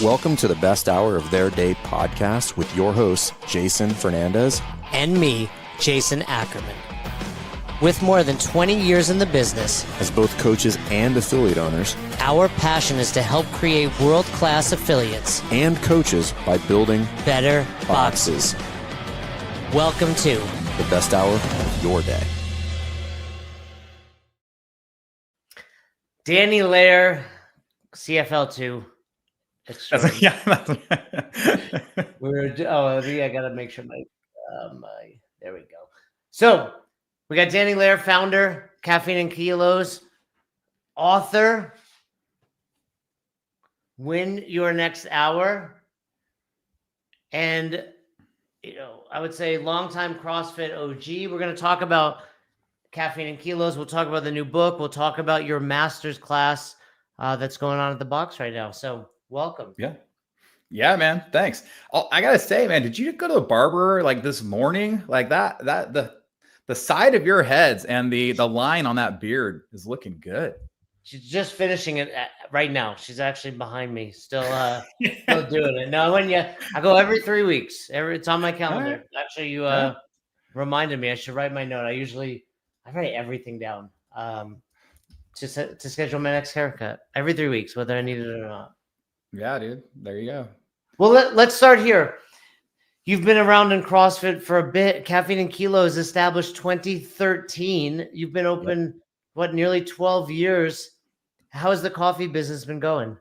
Welcome to the best hour of their day podcast with your hosts, Jason Fernandez and me, Jason Ackerman. With more than 20 years in the business, as both coaches and affiliate owners, our passion is to help create world-class affiliates and coaches by building better boxes. Welcome to the best hour of your day. Danny Lehr, CFL2. Yeah. I gotta make sure my there we go. So we got Danny Lehr, founder, Caffeine Kilos, author, Win Your Next Hour, and I would say longtime CrossFit OG. We're going to talk about Caffeine Kilos. We'll talk about the new book. We'll talk about your master's class that's going on at the box right now. So welcome. Yeah, man. Thanks. I gotta say, man, did you go to the barber like this morning? Like that the side of your heads and the line on that beard is looking good. She's just finishing it right now. She's actually behind me, still doing it. No, I go every 3 weeks. It's on my calendar. Right. Actually, you reminded me I should write my note. I write everything down to schedule my next haircut every 3 weeks, whether I need it or not. Yeah, dude. There you go. Well, let's start here. You've been around in CrossFit for a bit. Caffeine Kilos established 2013. You've been open, nearly 12 years. How has the coffee business been going?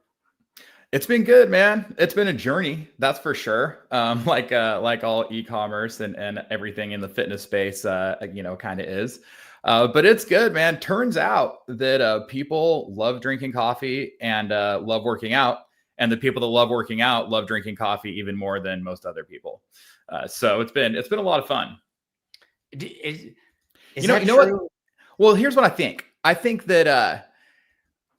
It's been good, man. It's been a journey, that's for sure. Like all e-commerce and everything in the fitness space, kind of is. But it's good, man. Turns out that people love drinking coffee and love working out. And the people that love working out love drinking coffee even more than most other people. So it's been a lot of fun. Is you know what? Well, here's what I think. I think that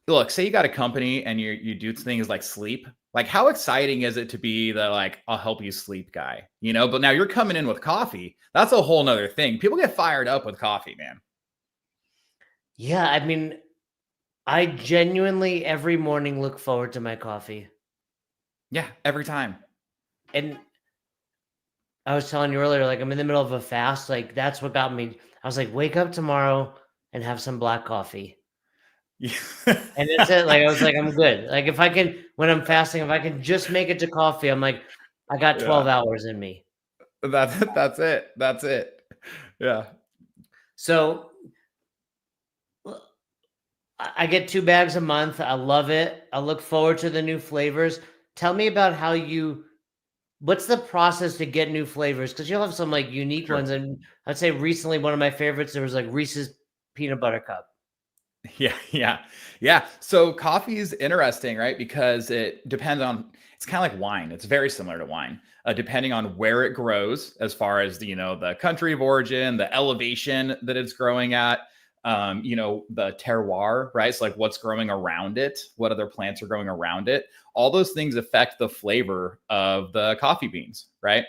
look, say you got a company and you do things like sleep. Like, how exciting is it to be the I'll help you sleep guy? But now you're coming in with coffee. That's a whole nother thing. People get fired up with coffee, man. Yeah, I mean, I genuinely every morning look forward to my coffee. Yeah, every time. And I was telling you earlier, I'm in the middle of a fast. That's what got me. I was like, wake up tomorrow and have some black coffee. Yeah. And that's it. I was like, I'm good. If I can, when I'm fasting, if I can just make it to coffee, I'm like, I got 12 hours in me. That's it. Yeah. So I get 2 bags a month. I love it. I look forward to the new flavors. Tell me about what's the process to get new flavors? Because you'll have some unique ones. And I'd say recently one of my favorites, there was Reese's peanut butter cup. Yeah. So coffee is interesting, right? Because it depends on, it's kind of like wine. It's very similar to wine, depending on where it grows, as far as the country of origin, the elevation that it's growing at. The terroir, right? So what's growing around it, what other plants are growing around it. All those things affect the flavor of the coffee beans, right?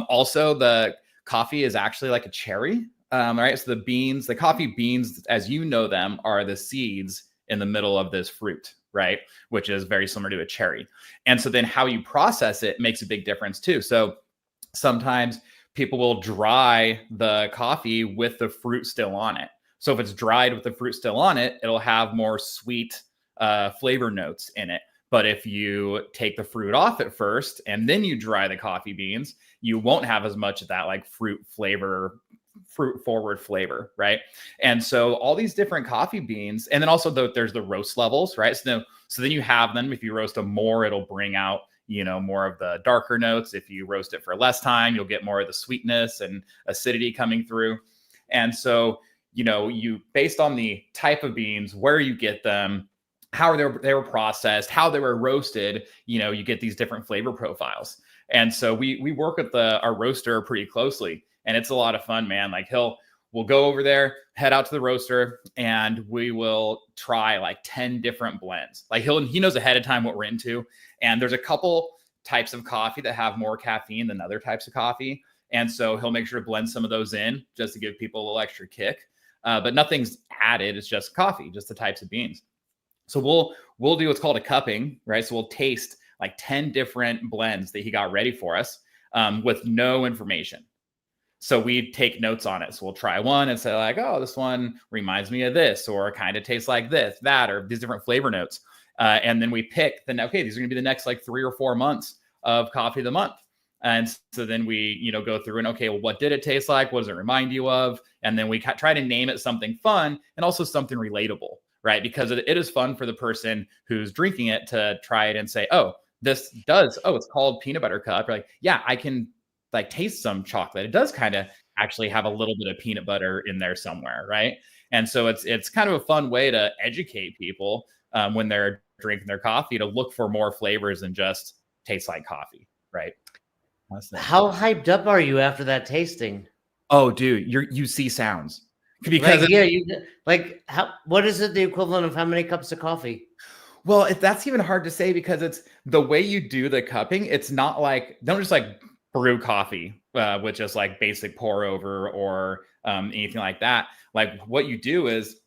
Also, the coffee is actually like a cherry, right? So the coffee beans, as you know them, are the seeds in the middle of this fruit, right? Which is very similar to a cherry. And so then how you process it makes a big difference too. So sometimes people will dry the coffee with the fruit still on it. So if it's dried with the fruit still on it, it'll have more sweet flavor notes in it. But if you take the fruit off at first and then you dry the coffee beans, you won't have as much of that fruit forward flavor, right? And so all these different coffee beans, and then also there's the roast levels, right? So then you have them. If you roast them more, it'll bring out more of the darker notes. If you roast it for less time, you'll get more of the sweetness and acidity coming through. And so you based on the type of beans, where you get them, how they were processed, how they were roasted, you get these different flavor profiles. And so we work with our roaster pretty closely, and it's a lot of fun, man. We'll go over there, head out to the roaster, and we will try 10 different blends. He knows ahead of time what we're into. And there's a couple types of coffee that have more caffeine than other types of coffee. And so he'll make sure to blend some of those in just to give people a little extra kick. But nothing's added. It's just coffee, just the types of beans. So we'll do what's called a cupping, right? So we'll taste like 10 different blends that he got ready for us with no information. So we take notes on it. So we'll try one and say like, oh, this one reminds me of this, or kind of tastes like this, that, or these different flavor notes. And then we pick okay, these are gonna be the next like 3 or 4 months of coffee of the month. And so then we, go through and okay, well, what did it taste like? What does it remind you of? And then we try to name it something fun and also something relatable, right? Because it is fun for the person who's drinking it to try it and say, oh, it's called peanut butter cup. You're like, yeah, I can like taste some chocolate. It does kind of actually have a little bit of peanut butter in there somewhere, right? And so it's kind of a fun way to educate people when they're drinking their coffee to look for more flavors than just tastes like coffee, right? How hyped up are you after that tasting? Oh, dude, you see sounds because what is it the equivalent of how many cups of coffee? Well, that's even hard to say because it's the way you do the cupping. It's not like don't just like brew coffee with just like basic pour over or anything like that. Like what you do is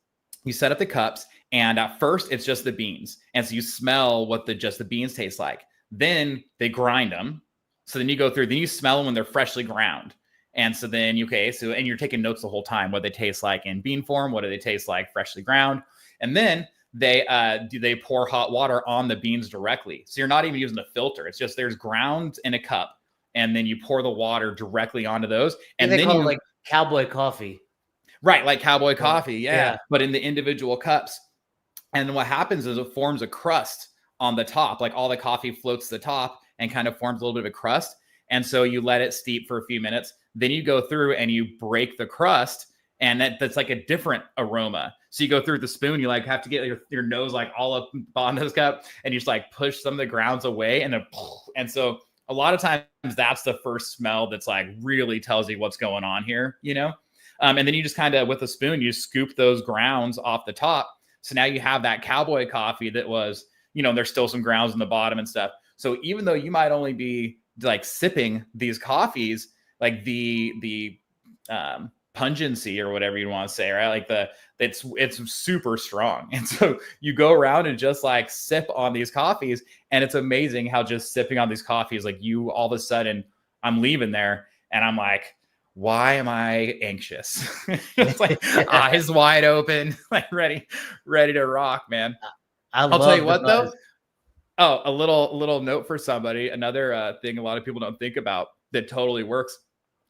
you set up the cups, and at first it's just the beans, and so you smell what just the beans taste like. Then they grind them. So then you go through, then you smell them when they're freshly ground. And so then, and you're taking notes the whole time, what they taste like in bean form, what do they taste like freshly ground. And then they pour hot water on the beans directly. So you're not even using a filter. It's just there's ground in a cup, and then you pour the water directly onto those. And they then call it like cowboy coffee. Right, like cowboy coffee, yeah. But in the individual cups. And what happens is it forms a crust on the top, like all the coffee floats to the top and kind of forms a little bit of a crust. And so you let it steep for a few minutes. Then you go through and you break the crust, and that's like a different aroma. So you go through with the spoon, you like have to get your nose like all up on this cup, and you just like push some of the grounds away, and so a lot of times that's the first smell that's like really tells you what's going on here, and then you just kind of with a spoon, you scoop those grounds off the top. So now you have that cowboy coffee that was, there's still some grounds in the bottom and stuff. So even though you might only be like sipping these coffees, like the pungency or whatever you want to say, right? Like it's super strong. And so you go around and just like sip on these coffees, and it's amazing how just sipping on these coffees, like you all of a sudden I'm leaving there and I'm like, why am I anxious? It's like eyes wide open, like ready to rock, man. I'll tell you what though. Oh, a little note for somebody. Another thing a lot of people don't think about that totally works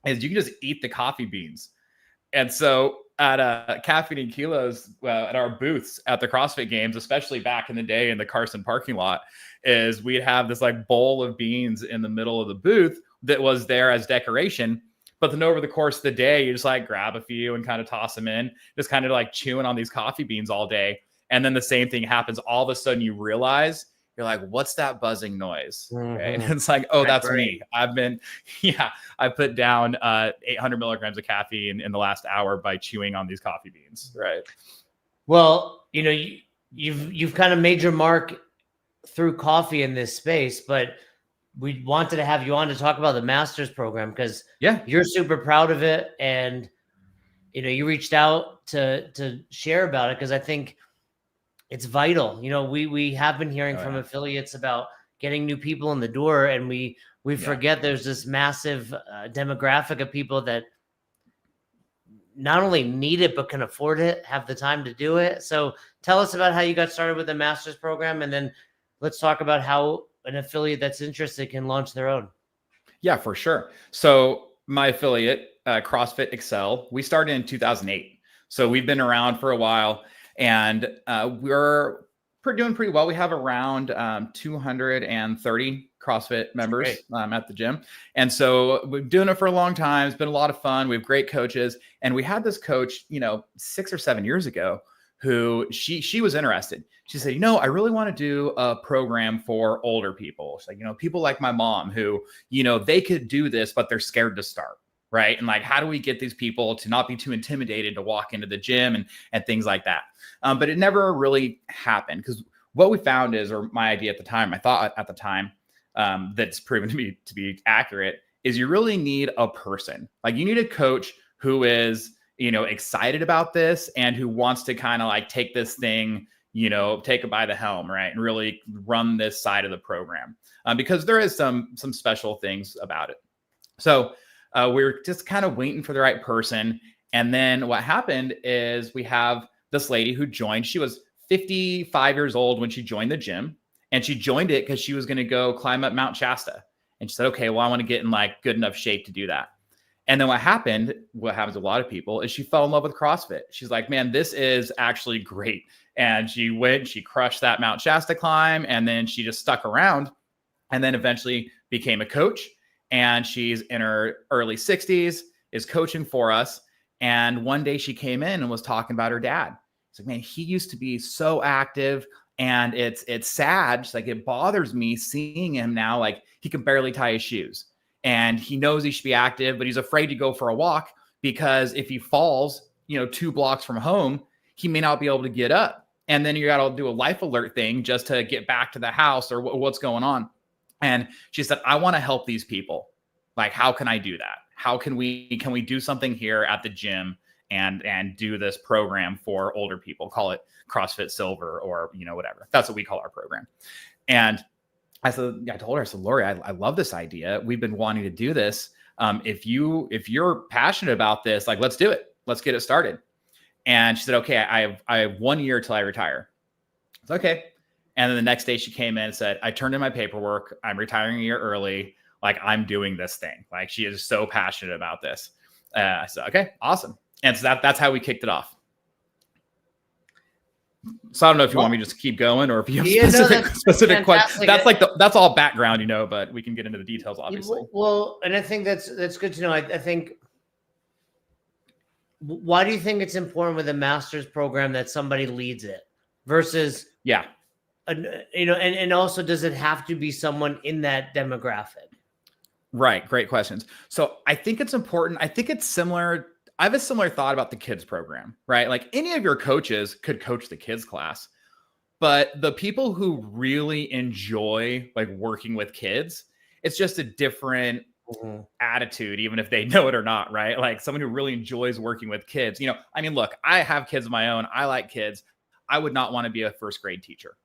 is you can just eat the coffee beans. And so at Caffeine Kilos, at our booths at the CrossFit Games, especially back in the day in the Carson parking lot, is we'd have this like bowl of beans in the middle of the booth that was there as decoration. But then over the course of the day, you just like grab a few and kind of toss them in, just kind of like chewing on these coffee beans all day. And then the same thing happens. All of a sudden you realize you're like, what's that buzzing noise? Mm-hmm. Right? And it's like, oh, that's me. I put down 800 milligrams of caffeine in the last hour by chewing on these coffee beans. Right. Well, you've kind of made your mark through coffee in this space, but we wanted to have you on to talk about the master's program because you're super proud of it. And, you reached out to share about it because I think it's vital. We have been hearing from affiliates about getting new people in the door, and we forget there's this massive demographic of people that not only need it, but can afford it, have the time to do it. So tell us about how you got started with the master's program, and then let's talk about how an affiliate that's interested can launch their own. Yeah, for sure. So my affiliate, CrossFit Excel, we started in 2008. So we've been around for a while. And we're doing pretty well. We have around 230 CrossFit members at the gym. And so we've been doing it for a long time. It's been a lot of fun. We have great coaches. And we had this coach, 6 or 7 years ago who she was interested. She said, I really want to do a program for older people. She's like, people like my mom who, they could do this, but they're scared to start. Right. And like, how do we get these people to not be too intimidated to walk into the gym and things like that? But it never really happened because what we found is, or my idea at the time, I thought at the time that's proven to be accurate, is you really need a person. Like you need a coach who is, excited about this and who wants to kind of like take this thing, take it by the helm, right? And really run this side of the program because there is some special things about it. So we were just kind of waiting for the right person. And then what happened is we have this lady who joined. She was 55 years old when she joined the gym, and she joined it because she was going to go climb up Mount Shasta. And she said, okay, well, I want to get in like good enough shape to do that. And then what happens to a lot of people is she fell in love with CrossFit. She's like, man, this is actually great. And she crushed that Mount Shasta climb, and then she just stuck around and then eventually became a coach. And she's in her early 60s, is coaching for us. And one day she came in and was talking about her dad. It's like, man, he used to be so active, and it's sad. She's like, it bothers me seeing him now. Like, he can barely tie his shoes, and he knows he should be active, but he's afraid to go for a walk because if he falls, 2 blocks from home, he may not be able to get up. And then you got to do a life alert thing just to get back to the house or what's going on. And she said, I want to help these people. Like, how can I do that? How can we do something here at the gym and do this program for older people? Call it CrossFit Silver or, whatever. That's what we call our program. And I told her, I said, Lori, I love this idea. We've been wanting to do this. If you're passionate about this, like, let's do it. Let's get it started. And she said, okay, I have 1 year till I retire. It's okay. And then the next day she came in and said, I turned in my paperwork. I'm retiring a year early. Like, I'm doing this thing. Like, she is so passionate about this. I said, okay, awesome. And so that's how we kicked it off. So I don't know if you want me to just keep going or if you have specific questions. That's all background, but we can get into the details, obviously. Well, and I think that's good to know. I think, why do you think it's important with a master's program that somebody leads it versus, and also, does it have to be someone in that demographic? Right. Great questions. So I think it's important. I think it's similar. I have a similar thought about the kids program, right? Like, any of your coaches could coach the kids class, but the people who really enjoy like working with kids, it's just a different attitude, even if they know it or not, right? Like, someone who really enjoys working with kids, look, I have kids of my own. I like kids. I would not want to be a first grade teacher.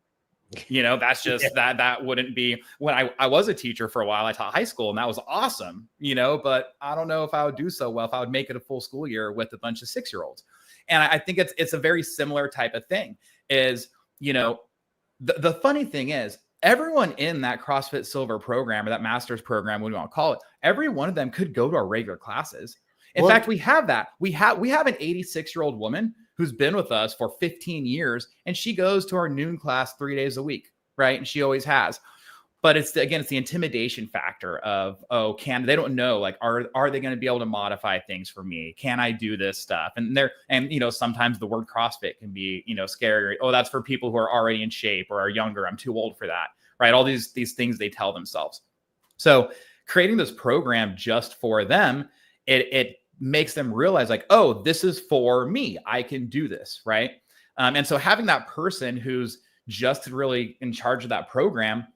That's just that wouldn't be. When I was a teacher for a while, I taught high school, and that was awesome, but I don't know if I would do so well if I would make it a full school year with a bunch of 6-year-olds. And I think it's a very similar type of thing is, the funny thing is, everyone in that CrossFit Silver program or that master's program, what do you want to call it, every one of them could go to our regular classes. In fact, we have that. We have an 86-year-old woman who's been with us for 15 years, and she goes to our noon class 3 days a week, right? And she always has. But it's the intimidation factor of, they don't know, like, are they going to be able to modify things for me? Can I do this stuff? And sometimes the word CrossFit can be, scary. Oh, that's for people who are already in shape or are younger. I'm too old for that, right? All these things they tell themselves. So creating this program just for them, it makes them realize, like, oh, this is for me. I can do this, right? And so having that person who's just really in charge of that program,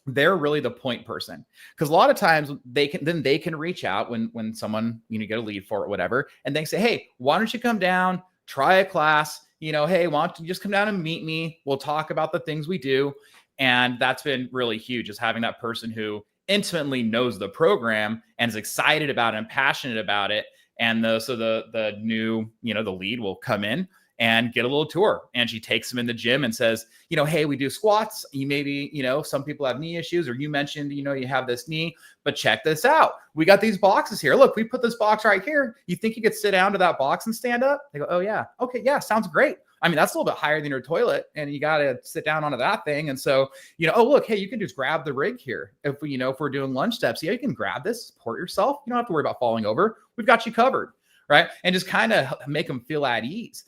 they're really the point person. Because a lot of times they can reach out when someone, get a lead for it, whatever, and they say, hey, why don't you come down, try a class? Hey, why don't you just come down and meet me? We'll talk about the things we do. And that's been really huge, is having that person who intimately knows the program and is excited about it and passionate about it. And the new, the lead will come in and get a little tour, and she takes them in the gym and says, hey, we do squats. You maybe, some people have knee issues, or you mentioned, you have this knee, but check this out. We got these boxes here. Look, we put this box right here. You think you could sit down to that box and stand up? They go, oh yeah. Okay. Yeah. Sounds great. That's a little bit higher than your toilet, and you got to sit down onto that thing. And so, oh, look, hey, you can just grab the rig here. If we're doing lunge steps, you can grab this, support yourself. You don't have to worry about falling over. We've got you covered, right? And just kind of make them feel at ease.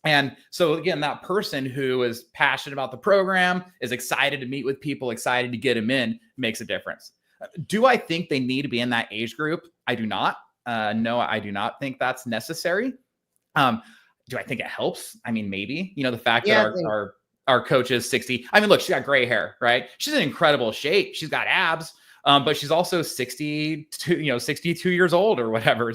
And so again, that person who is passionate about the program, is excited to meet with people, excited to get them in, makes a difference. Do I think they need to be in that age group? I do not. No, I do not think that's necessary. Do I think it helps? Maybe, the fact that our coach is 60. Look, she got gray hair, right? She's in incredible shape. She's got abs, but she's also 62 years old or whatever,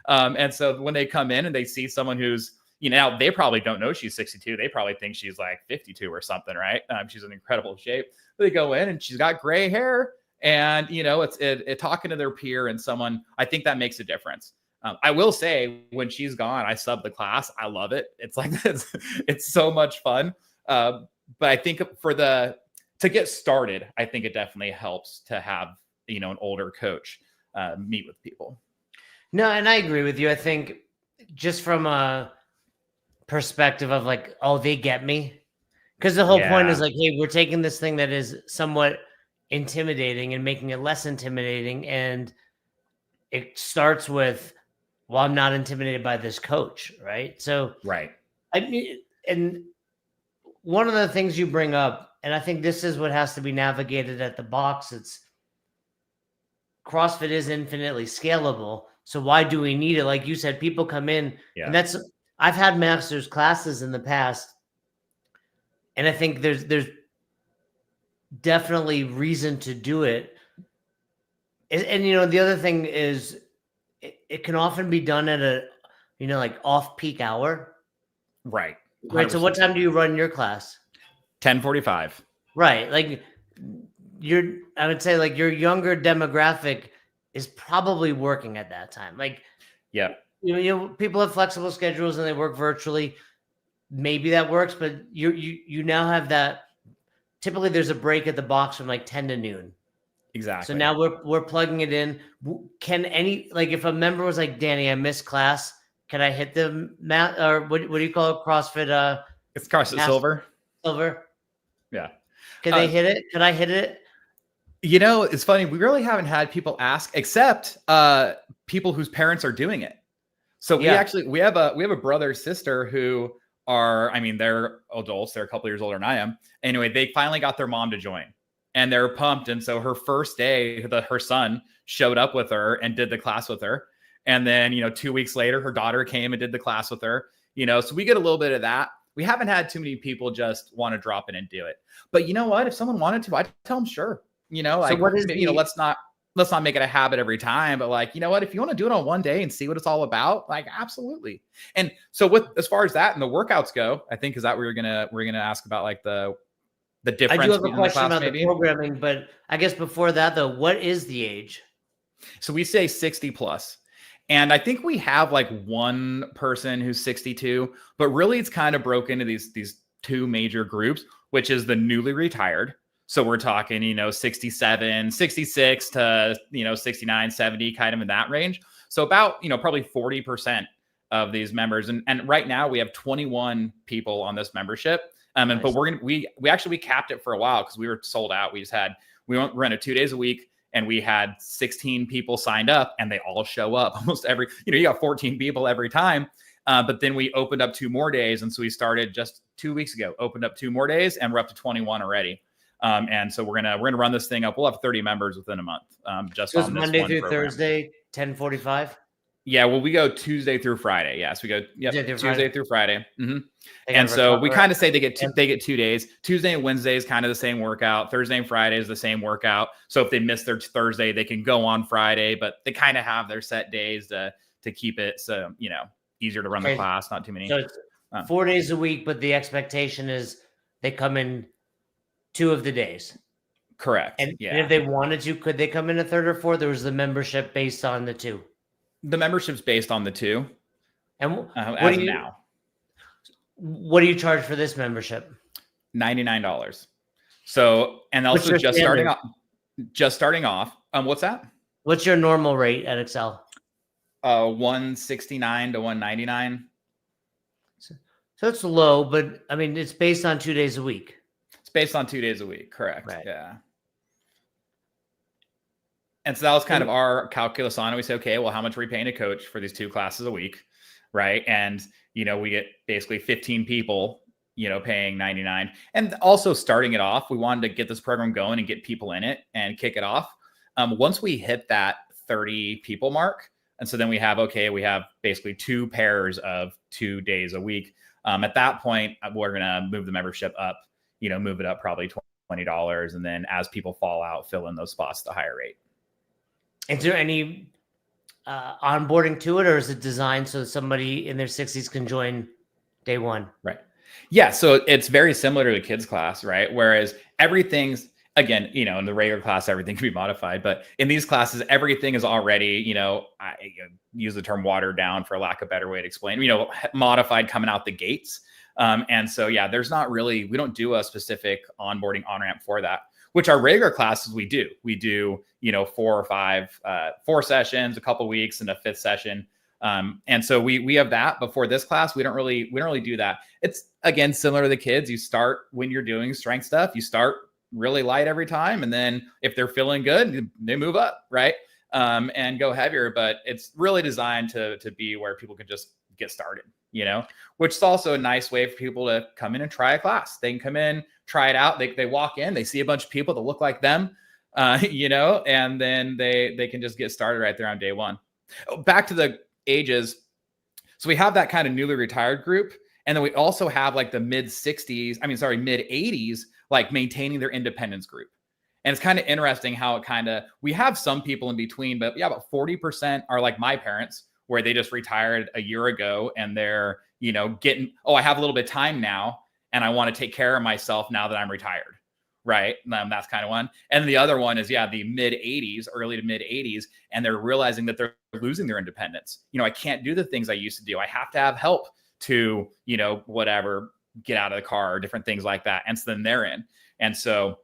and so when they come in and they see someone who's, now they probably don't know she's 62. They probably think she's like 52 or something, right? She's in incredible shape. They go in and she's got gray hair, and it's talking to their peer and someone. I think that makes a difference. I will say, when she's gone, I sub the class. I love it. It's like it's so much fun. But I think to get started, I think it definitely helps to have an older coach meet with people. No, and I agree with you. I think just from a perspective of like, oh, they get me. Because the whole point is like, hey, we're taking this thing that is somewhat intimidating and making it less intimidating. And it starts with, well, I'm not intimidated by this coach, right? So, right. I mean, and one of the things you bring up, and I think this is what has to be navigated at the box, it's CrossFit is infinitely scalable. So why do we need it? Like you said, people come in, and I've had master's classes in the past, and I think there's definitely reason to do it. And the other thing is, it can often be done at a, like off-peak hour. Right. 100%. Right. So what time do you run your class? 10:45. Right. Like I would say like your younger demographic is probably working at that time. Like, people have flexible schedules and they work virtually. Maybe that works, but you now have that. Typically there's a break at the box from like 10 to noon. Exactly. So now we're plugging it in. Can if a member was like, Danny, I missed class, can I hit the mat, or what do you call it? CrossFit? It's CrossFit Silver. Silver. Yeah. Can they hit it? Can I hit it? It's funny. We really haven't had people ask, except people whose parents are doing it. So we have a brother, sister who they're adults. They're a couple years older than I am. Anyway, they finally got their mom to join. And they're pumped. And so her first day, her son showed up with her and did the class with her. And then, 2 weeks later, her daughter came and did the class with her. So we get a little bit of that. We haven't had too many people just want to drop in and do it. But you know what? If someone wanted to, I'd tell them, sure. So what is let's not make it a habit every time. But like, you know what? If you want to do it on one day and see what it's all about, like, absolutely. And so as far as that and the workouts go, I think, is that we're gonna ask about like the difference. I do have a question about the programming, but I guess before that, though, what is the age? So we say 60 plus. And I think we have like one person who's 62, but really it's kind of broken into these two major groups, which is the newly retired. So we're talking, 67, 66 to, 69, 70, kind of in that range. So about, probably 40% of these members. And right now we have 21 people on this membership. Nice. But we capped it for a while because we were sold out. We rented 2 days a week, and we had 16 people signed up, and they all show up almost every, you got 14 people every time. But then we opened up 2 more days. And so we started just 2 weeks ago, opened up 2 more days, and we're up to 21 already. And so we're going to run this thing up. We'll have 30 members within a month. So it's Monday through Thursday, 10:45. Yeah, well, we go Tuesday through Friday. Yes, we go Tuesday through Friday. Mm-hmm. And so we kind of say they get 2 days. Tuesday and Wednesday is kind of the same workout. Thursday and Friday is the same workout. So if they miss their Thursday, they can go on Friday, but they kind of have their set days to keep it easier to run the class. Not too many. So it's 4 days a week, but the expectation is they come in 2 of the days. Correct. And if they wanted to, could they come in a third or fourth? Or was the membership based on the 2? The membership's based on the 2. And what do you charge for this membership? $99. So, and also just starting off. What's that? What's your normal rate at Excel? $169 to $199. So it's low, but I mean, it's based on 2 days a week. It's based on 2 days a week. Correct. Right. Yeah. And so that was kind of our calculus on it. We say, okay, well, how much are we paying a coach for these 2 classes a week? Right. And, we get basically 15 people, paying $99. And also starting it off, we wanted to get this program going and get people in it and kick it off. Once we hit that 30 people mark, and so then we have basically 2 pairs of 2 days a week. At that point, we're going to move the membership up, move it up probably $20. And then as people fall out, fill in those spots at the higher rate. Is there any onboarding to it, or is it designed so somebody in their 60s can join day one? Right. Yeah. So it's very similar to a kids class, right? Whereas everything's, again, in the regular class, everything can be modified, but in these classes, everything is already, I use the term watered down for lack of a better way to explain, modified coming out the gates. And so, yeah, we don't do a specific onboarding on-ramp for that, which our regular classes we do, 4 or 5, 4 sessions, a couple weeks, and a 5th session. And so we have that before this class. We don't really do that. It's, again, similar to the kids. You start when you're doing strength stuff, you start really light every time. And then if they're feeling good, they move up, right? And go heavier, but it's really designed to be where people can just get started, which is also a nice way for people to come in and try a class. They can come in, try it out. They walk in, they see a bunch of people that look like them, and then they can just get started right there on day one. Back to the ages. So we have that kind of newly retired group. And then we also have like the mid 80s, like maintaining their independence group. And it's kind of interesting how we have some people in between, but yeah, about 40% are like my parents, where they just retired a year ago and they're, I have a little bit of time now and I want to take care of myself now that I'm retired. Right. That's kind of one. And the other one is, the mid 80s, early to mid 80s. And they're realizing that they're losing their independence. I can't do the things I used to do. I have to have help to, whatever, get out of the car or different things like that. And so then they're in. And so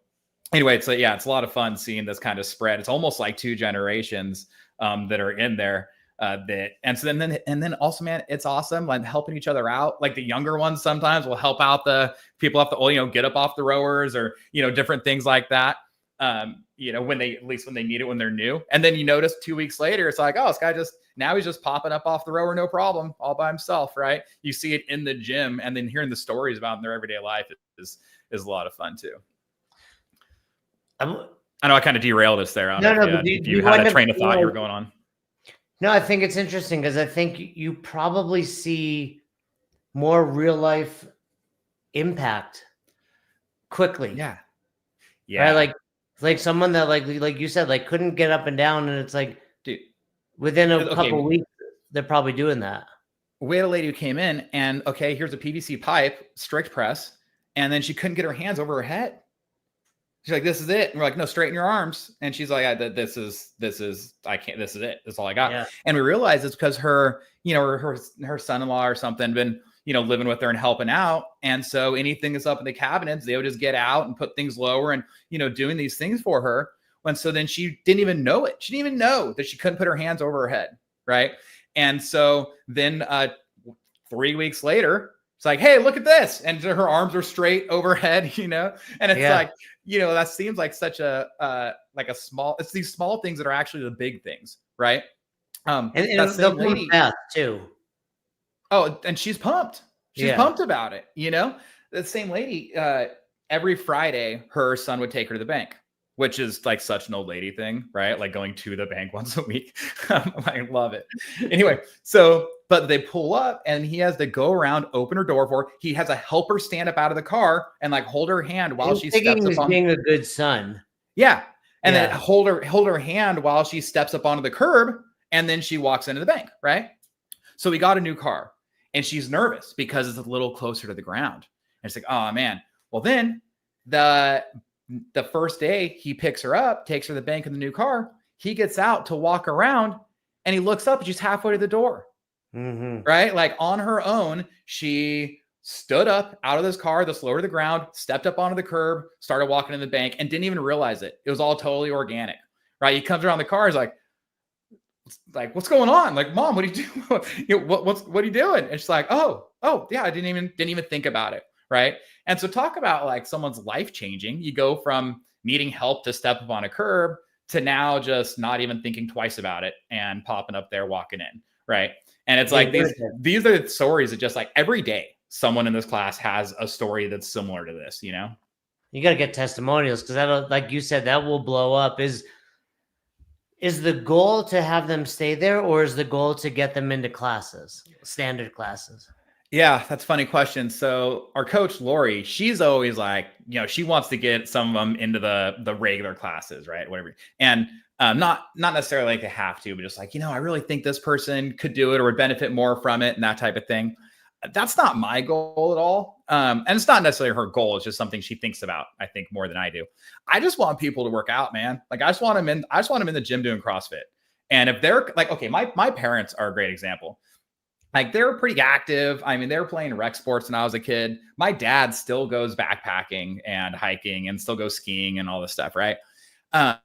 anyway, it's a lot of fun seeing this kind of spread. It's almost like 2 generations that are in there. And then also, man, it's awesome, like helping each other out. Like the younger ones sometimes will help out the people get up off the rowers or, different things like that. When they need it, when they're new. And then you notice 2 weeks later, it's like, oh, this guy he's just popping up off the rower, no problem, all by himself. Right. You see it in the gym, and then hearing the stories about in their everyday life is a lot of fun too. I know I kind of derailed us there. If you had a train of thought you were going on. No, I think it's interesting because I think you probably see more real life impact quickly. Yeah. Right? Like someone that like you said, like couldn't get up and down, and it's like, dude, within a couple weeks, they're probably doing that. We had a lady who came in and, here's a PVC pipe, strict press, and then she couldn't get her hands over her head. She's like, this is it. And we're like, no, straighten your arms. And she's like, this is it. That's all I got. Yeah. And we realized it's because her son-in-law or something been, living with her and helping out. And so anything that's up in the cabinets, they would just get out and put things lower and, doing these things for her. And so then she didn't even know it. She didn't even know that she couldn't put her hands over her head. Right. And so then 3 weeks later, it's like, hey, look at this. And her arms are straight overhead, and it's like, that seems like such it's these small things that are actually the big things. Right. And they'll come fast too. Oh, and she's pumped. She's pumped about it. The same lady, every Friday, her son would take her to the bank, which is like such an old lady thing, right? Like going to the bank once a week. I love it. Anyway, but they pull up and he has to go around, open her door for her. He has a helper stand up out of the car and like hold her hand while she steps up on. Being a good son. Yeah. And then hold her hand while she steps up onto the curb, and then she walks into the bank, right? So we got a new car and she's nervous because it's a little closer to the ground. And it's like, oh man. Well, then the first day he picks her up, takes her to the bank in the new car, he gets out to walk around and he looks up and she's halfway to the door. Mm-hmm. Right? Like on her own, she stood up out of this car, that's lower to the ground, stepped up onto the curb, started walking in the bank, and didn't even realize it. It was all totally organic. Right? He comes around the car, he's like, what's going on? Like, Mom, what are you doing? What are you doing? And she's like, oh, yeah, I didn't even think about it. Right. And so talk about like someone's life changing. You go from needing help to step up on a curb to now just not even thinking twice about it and popping up there, walking in. Right. And it's like these are the stories that just like every day someone in this class has a story that's similar to this, You got to get testimonials because that'll, like you said, that will blow up. Is the goal to have them stay there, or is the goal to get them into classes, standard classes? Yeah, that's a funny question. So our coach, Lori, she's always like, she wants to get some of them into the regular classes, right? Whatever. And not necessarily like they have to, but just like, I really think this person could do it or would benefit more from it and that type of thing. that's not my goal at all. And it's not necessarily her goal. It's just something she thinks about, I think, more than I do. I just want people to work out, man. Like I just want them in the gym doing CrossFit. And if they're like, okay, my parents are a great example. Like they're pretty active. I mean, they were playing rec sports when I was a kid. My dad still goes backpacking and hiking and still goes skiing and all this stuff, right? Um,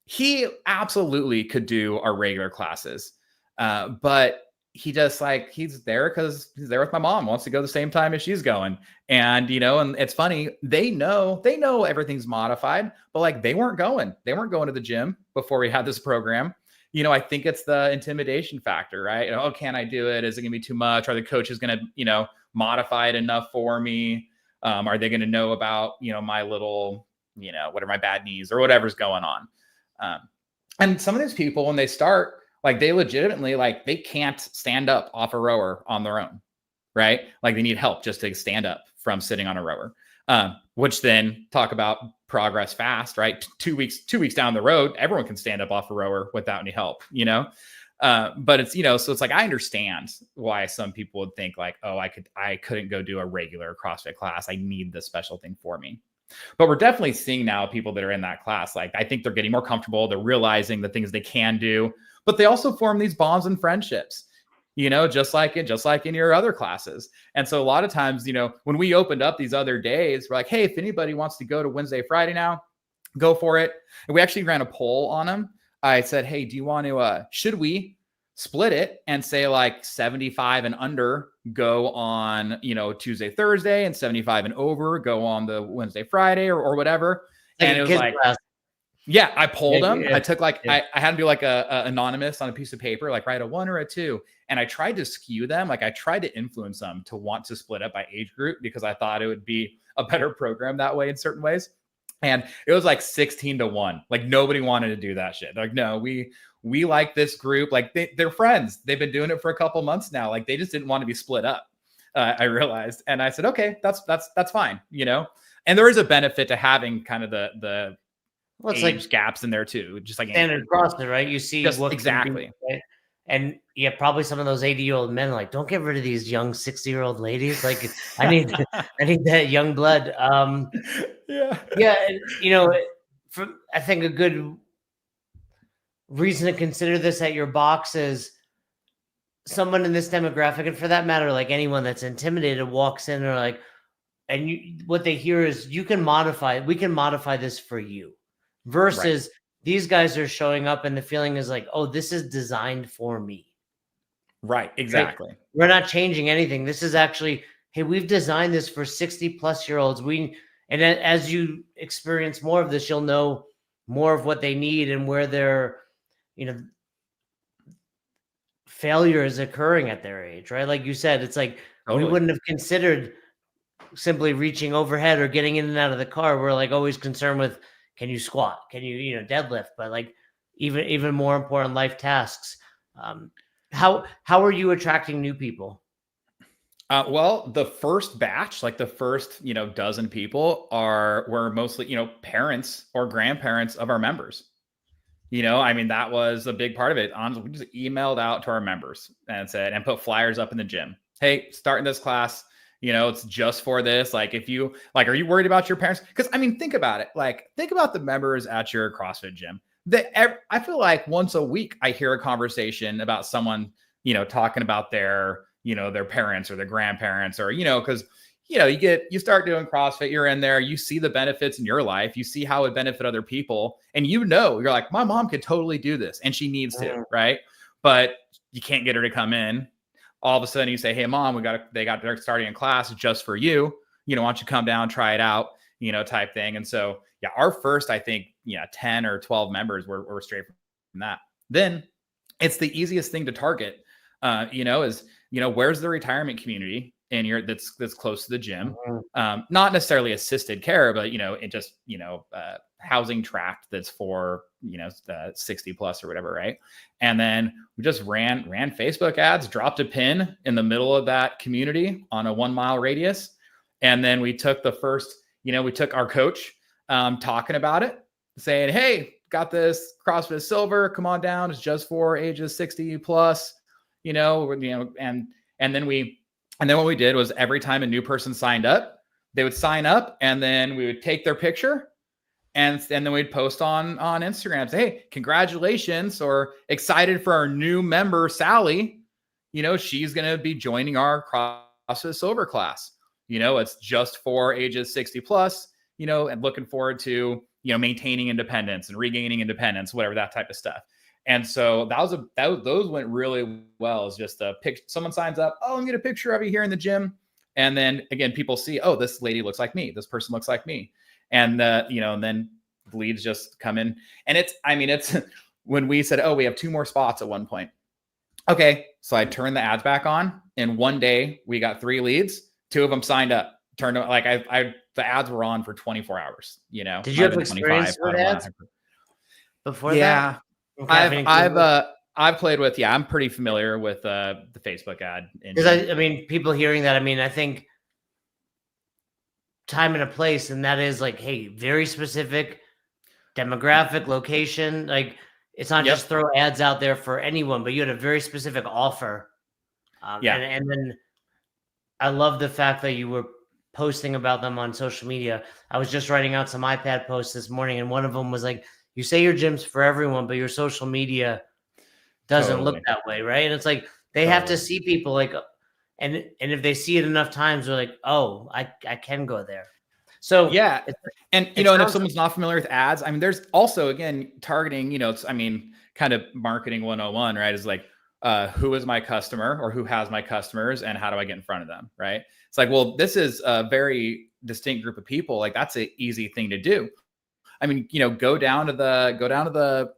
he absolutely could do our regular classes. But he just like, he's there because he's there with my mom, wants to go the same time as she's going. And, and it's funny, they know everything's modified, but like they weren't going to the gym before we had this program. I think it's the intimidation factor, right? Oh, can I do it? Is it going to be too much? Are the coaches going to, modify it enough for me? Are they going to know about, my little, what are my bad knees or whatever's going on? And some of these people, when they start, like they legitimately, like they can't stand up off a rower on their own, right? Like they need help just to stand up from sitting on a rower, which then talk about progress fast, right? 2 weeks down the road, everyone can stand up off a rower without any help, but it's, so it's like, I understand why some people would think like, oh, I couldn't go do a regular CrossFit class. I need this special thing for me. But we're definitely seeing now people that are in that class. Like, I think they're getting more comfortable. They're realizing the things they can do, but they also form these bonds and friendships, just like in your other classes. And so a lot of times, when we opened up these other days, we're like, hey, if anybody wants to go to Wednesday, Friday now, go for it. And we actually ran a poll on them. I said, hey, do you want to, should we split it and say like 75 and under go on, Tuesday, Thursday, and 75 and over go on the Wednesday, Friday or whatever. Like and it was like, yeah, I polled them. Yeah. I took like, I had to do like a anonymous on a piece of paper, like write a 1 or a 2. And I tried to skew them. Like I tried to influence them to want to split up by age group because I thought it would be a better program that way in certain ways. And it was like 16-1. Like nobody wanted to do that shit. They're like, no, we like this group. Like they're friends. They've been doing it for a couple months now. Like they just didn't want to be split up. I realized. And I said, okay, that's fine. And there is a benefit to having kind of the age like gaps in there too. Just like standard CrossFit, right? You see just what exactly. Be, right? And yeah, probably some of those 80-year-old men are like, don't get rid of these young 60-year-old ladies. Like I need that young blood. Yeah. I think a good reason to consider this at your box is someone in this demographic, and for that matter, like anyone that's intimidated walks in or like, and what they hear is we can modify this for you versus right. These guys are showing up and the feeling is like, oh, this is designed for me. Right. Exactly. Right? We're not changing anything. This is actually, hey, we've designed this for 60-plus-year-olds. And as you experience more of this, you'll know more of what they need and where their, failure is occurring at their age, right? Like you said, it's like totally. We wouldn't have considered simply reaching overhead or getting in and out of the car. We're like always concerned with, can you squat? Can you, deadlift? But like even more important life tasks. How are you attracting new people? Well, the first batch, like the first, dozen people were mostly, parents or grandparents of our members. That was a big part of it. We just emailed out to our members and put flyers up in the gym. Hey, starting this class, it's just for this. Like, if you are you worried about your parents? Because think about it. Like, think about the members at your CrossFit gym. I feel like once a week I hear a conversation about someone, talking about their, their parents or their grandparents or, because you start doing CrossFit, you're in there, you see the benefits in your life, you see how it benefit other people. And you're like, my mom could totally do this and she needs to, right? But you can't get her to come in. All of a sudden you say, hey mom, they're starting a class just for you. Why don't you come down, try it out, type thing. And so, yeah, our first, I think, 10 or 12 members were straight from that. Then it's the easiest thing to target, is, where's the retirement community in that's close to the gym, not necessarily assisted care, but it just housing tract that's for 60 plus or whatever, right? And then we just ran Facebook ads, dropped a pin in the middle of that community on a 1 mile radius, and then we took we took our coach talking about it, saying, hey, got this CrossFit Silver, come on down, it's just for ages 60 plus, and then we And then what we did was every time a new person signed up, they would sign up and then we would take their picture and then we'd post on Instagram, say, hey, congratulations, or excited for our new member, Sally. She's going to be joining our CrossFit Silver class. It's just for ages 60 plus, and looking forward to, maintaining independence and regaining independence, whatever, that type of stuff. And so those went really well. It's just a picture. Someone signs up. Oh, let me get a picture of you here in the gym. And then again, people see, oh, this lady looks like me. This person looks like me. And, and then leads just come in. And it's when we said, oh, we have 2 more spots at one point. Okay. So I turned the ads back on. In one day, we got 3 leads. 2 of them signed up. Turned like the ads were on for 24 hours. Did you have experience with ads before that? Yeah. I've played with, I'm pretty familiar with the Facebook ad. Because people hearing that, I think time and a place, and that is like, hey, very specific demographic, location. Like, it's not just throw ads out there for anyone, but you had a very specific offer. And then I love the fact that you were posting about them on social media. I was just writing out some iPad posts this morning, and one of them was like, you say your gym's for everyone, but your social media doesn't look that way, right? And it's like they have to see people like, and if they see it enough times, they're like, oh, I can go there. So yeah, and if someone's not familiar with ads, there's also, again, targeting. It's kind of marketing 101, right? Is like, who is my customer, or who has my customers, and how do I get in front of them, right? It's like, well, this is a very distinct group of people. Like, that's an easy thing to do. Go down to the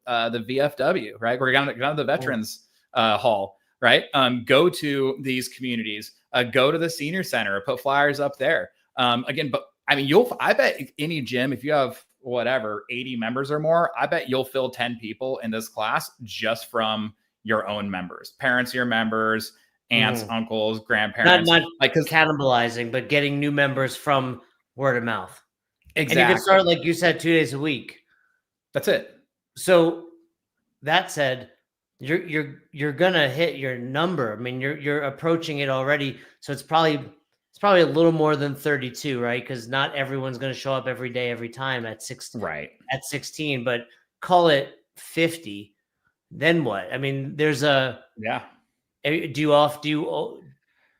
VFW, right? We're down to the Veterans Hall, right? Go to these communities, go to the senior center, put flyers up there. Again, but I bet any gym, if you have 80 members or more, I bet you'll fill 10 people in this class just from your own members, parents of your members, aunts, uncles, grandparents. Not like cannibalizing, but getting new members from word of mouth. Exactly. And you can start, like you said, 2 days a week. That's it. So that said, you're gonna hit your number. You're approaching it already. So it's probably a little more than 32, right? Because not everyone's gonna show up every day, every time at 16. Right. At 16, but call it 50. Then what? There's a Do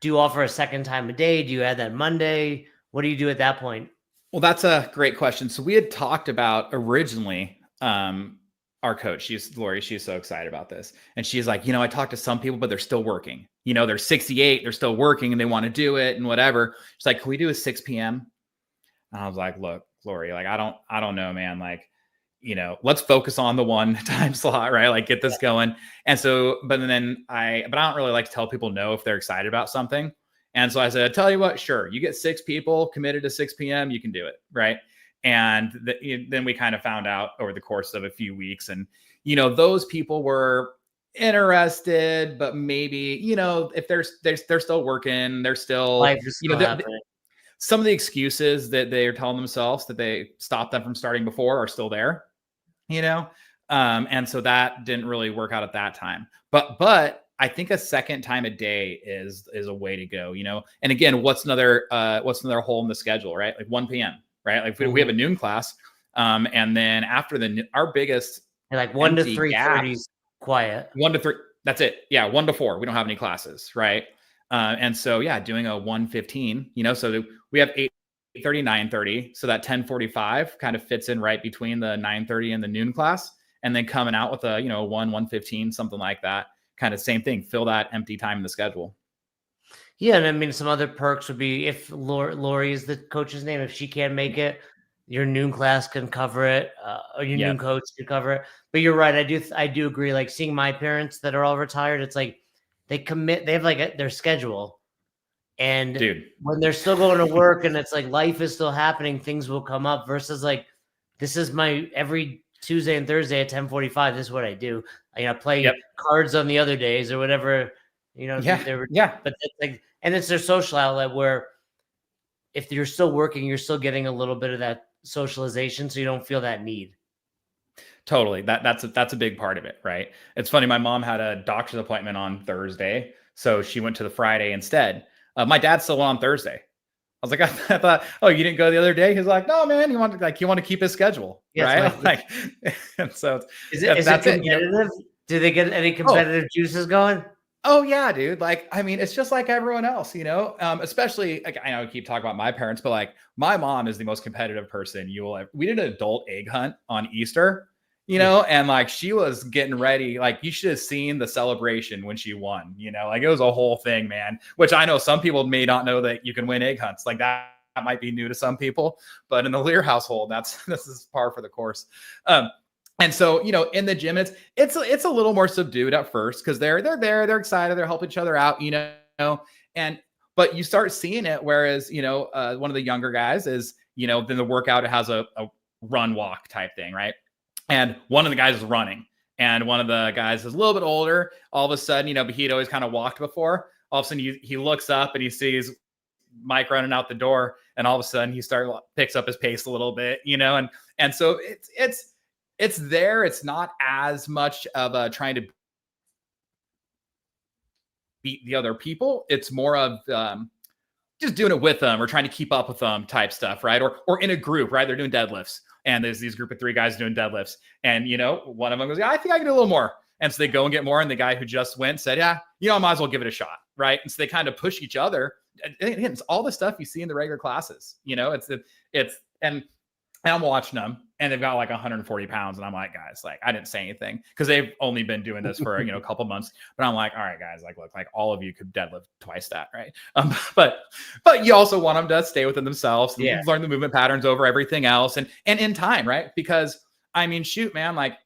you offer a second time a day? Do you add that Monday? What do you do at that point? Well, that's a great question. So we had talked about originally, our coach, she's Lori, she's so excited about this. And she's like, I talked to some people, but they're still working. They're 68, they're still working and they want to do it and whatever. She's like, can we do a 6 p.m.? And I was like, look, Lori, like, I don't know, man. Like, let's focus on the one time slot, right? Like, get this going. And so, but I don't really like to tell people no if they're excited about something. And so I said, I tell you what, sure, you get 6 people committed to 6 p.m., you can do it, right? And then we kind of found out over the course of a few weeks, and those people were interested, but maybe if they're still working, they're still life is still happening. Some of the excuses that they're telling themselves that they stopped them from starting before are still there, and so that didn't really work out at that time. But I think a second time a day is a way to go, And again, what's another hole in the schedule, right? Like 1 p.m., right? Like we have a noon class, and then after our biggest, like 1 to 3:30 is quiet. 1 to 3, that's it. Yeah, 1 to 4. We don't have any classes, right? And so doing a 1:15, so we have 8:30, 9:30, so that 10:45 kind of fits in right between the 9:30 and the noon class, and then coming out with a 1:15, something like that. Kind of same thing, fill that empty time in the schedule. Yeah, and some other perks would be if Lori is the coach's name, if she can't make it, your noon class can cover it, or your noon coach can cover it. But you're right, I do agree. Like, seeing my parents that are all retired, it's like they have like their schedule, and when they're still going to work and it's like life is still happening, things will come up. Versus like, this is my every Tuesday and Thursday at 10:45. This is what I do. I play cards on the other days or whatever. But it's like, and it's their social outlet where if you're still working, you're still getting a little bit of that socialization, so you don't feel that need. Totally. That's a big part of it, right? It's funny. My mom had a doctor's appointment on Thursday, so she went to the Friday instead. My dad still went on Thursday. I was like, I thought, oh, you didn't go the other day? He's like, no, man, you want to keep his schedule, right? Like, and so is it competitive? Do they get any competitive juices going? Oh yeah, dude. Like, I mean, it's just like everyone else, especially like, I know I keep talking about my parents, but like my mom is the most competitive person you will ever. We did an adult egg hunt on Easter, and like she was getting ready. Like you should have seen the celebration when she won, like it was a whole thing, man, which I know some people may not know that you can win egg hunts like that. That might be new to some people, but in the Lehr household, this is par for the course. And so, in the gym, it's a little more subdued at first because they're there, they're excited, they're helping each other out, but you start seeing it. Whereas, one of the younger guys is, then the workout, it has a run walk type thing, right? And one of the guys is running, and one of the guys is a little bit older. All of a sudden, but he'd always kind of walked before. All of a sudden, he looks up and he sees Mike running out the door, and all of a sudden he picks up his pace a little bit, and so it's there. It's not as much of trying to beat the other people. It's more of just doing it with them or trying to keep up with them type stuff, right? Or in a group, right? They're doing deadlifts, and there's these group of 3 guys doing deadlifts, and one of them goes, yeah, I think I can do a little more. And so they go and get more, and the guy who just went said, yeah, I might as well give it a shot, right? And so they kind of push each other. Again, it's all the stuff you see in the regular classes, and I'm watching them, and they've got like 140 pounds. And I'm like, guys, like, I didn't say anything because they've only been doing this for, a couple months, but I'm like, all right, guys, like, look, like all of you could deadlift twice that. Right. But you also want them to stay within themselves and learn the movement patterns over everything else. And in time, right. Because I mean, shoot, man, like,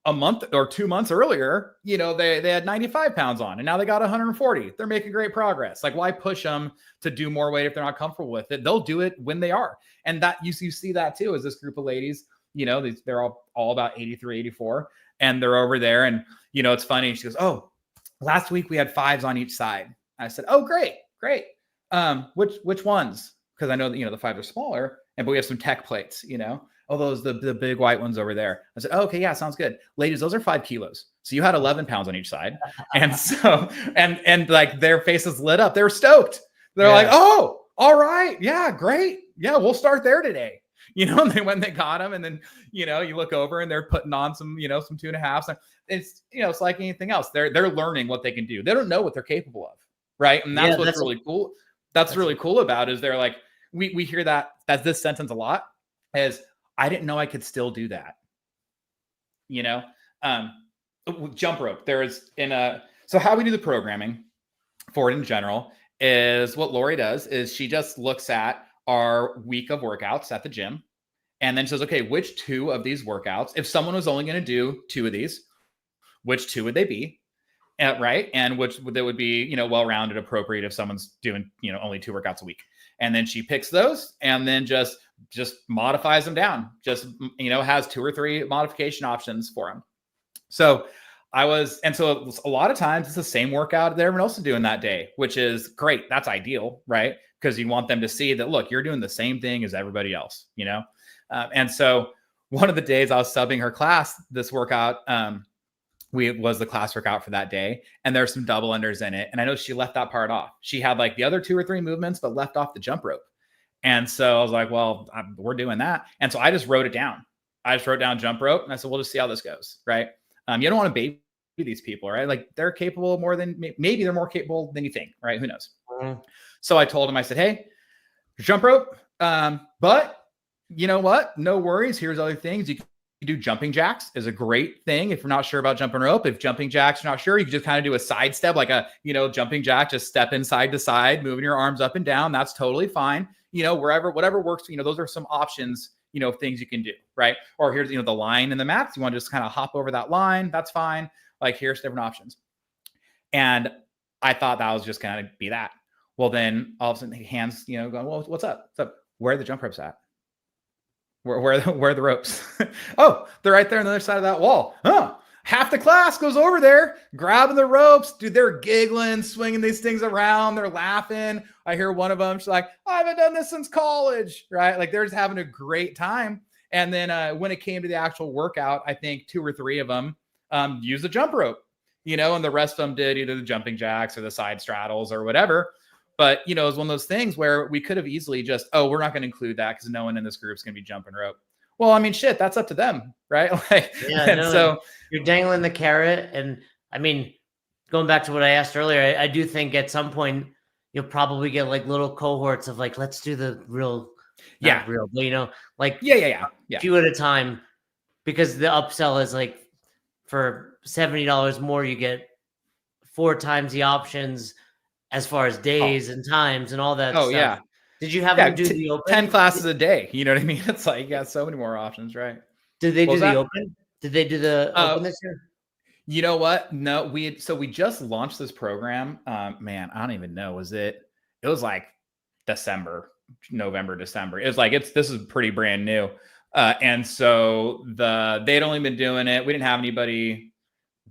a month or 2 months earlier, they had 95 pounds on, and now they got 140. They're making great progress. Like, why push them to do more weight if they're not comfortable with it? They'll do it when they are. And that you see that too, is this group of ladies, they're all about 83, 84, and they're over there. And, it's funny. She goes, oh, last week we had 5s on each side. I said, oh, great. Which ones? Because I know that, the 5s are smaller, but we have some tech plates, Oh, those the big white ones over there. I said, oh, okay, yeah, sounds good. Ladies, those are 5 kilos. So you had 11 pounds on each side. And so, and like their faces lit up. They were stoked. They're like, oh, all right. Yeah, great. Yeah, we'll start there today. And they went and they got them. And then, you look over and they're putting on some 2.5. It's, it's like anything else. They're learning what they can do. They don't know what they're capable of. Right. And that's what's really cool. That's really cool about it, is they're like, we hear that's this sentence a lot, is I didn't know I could still do that. Jump rope. So how we do the programming for it in general is what Lori does is she just looks at our week of workouts at the gym and then says, okay, which 2 of these workouts, if someone was only going to do 2 of these, which 2 would they be? Right. And which they would be, well-rounded, appropriate if someone's doing, only 2 workouts a week. And then she picks those and then just modifies them down, has 2 or 3 modification options for them. So so a lot of times it's the same workout that everyone else is doing that day, which is great. That's ideal, right? Because you want them to see that, look, you're doing the same thing as everybody else, and so one of the days I was subbing her class, this workout, was the class workout for that day. And there's some double unders in it. And I know she left that part off. She had like the other 2 or 3 movements, but left off the jump rope. And so I was like, well, we're doing that. And so I just wrote it down. I just wrote down jump rope and I said, we'll just see how this goes. Right. You don't want to baby these people, right? Like they're capable more than, maybe they're more capable than you think, right? Who knows? Mm-hmm. So I told him, I said, hey, jump rope. But you know what? No worries. Here's other things. You can do jumping jacks is a great thing. If you're not sure about jumping rope, if jumping jacks, you're not sure, you can just kind of do a side step, like a, jumping jack, just stepping side to side, moving your arms up and down. That's totally fine. Whatever works, those are some options, things you can do. Right. Or here's, the line and the mats. You want to just kind of hop over that line. That's fine. Like here's different options. And I thought that was just going to be that. Well, then all of a sudden hands, going, well, what's up? What's up? Where are the jump ropes at? Where are the ropes? Oh, they're right there on the other side of that wall. Oh, half the class goes over there, grabbing the ropes. Dude, they're giggling, swinging these things around. They're laughing. I hear one of them, she's like, I haven't done this since college, right? Like they're just having a great time. And then when it came to the actual workout, I think 2 or 3 of them use the jump rope, and the rest of them did either the jumping jacks or the side straddles or whatever. But, it was one of those things where we could have easily just, we're not going to include that because no one in this group is going to be jumping rope. Well, I mean, shit, that's up to them, right? So you're dangling the carrot. And I mean, going back to what I asked earlier, I do think at some point you'll probably get like little cohorts of like, let's do the real, real, but few at a time, because the upsell is like for $70 more, you get 4 times the options as far as days and times and all that stuff. Yeah. Did you have them do the open? 10 classes a day. You know what I mean? It's like, you got so many more options, right? Did they do the open? Did they do the open this year? You know what? No, we just launched this program. Man, I don't even know. It was like November, December. It was like, this is pretty brand new. And so they'd only been doing it. We didn't have anybody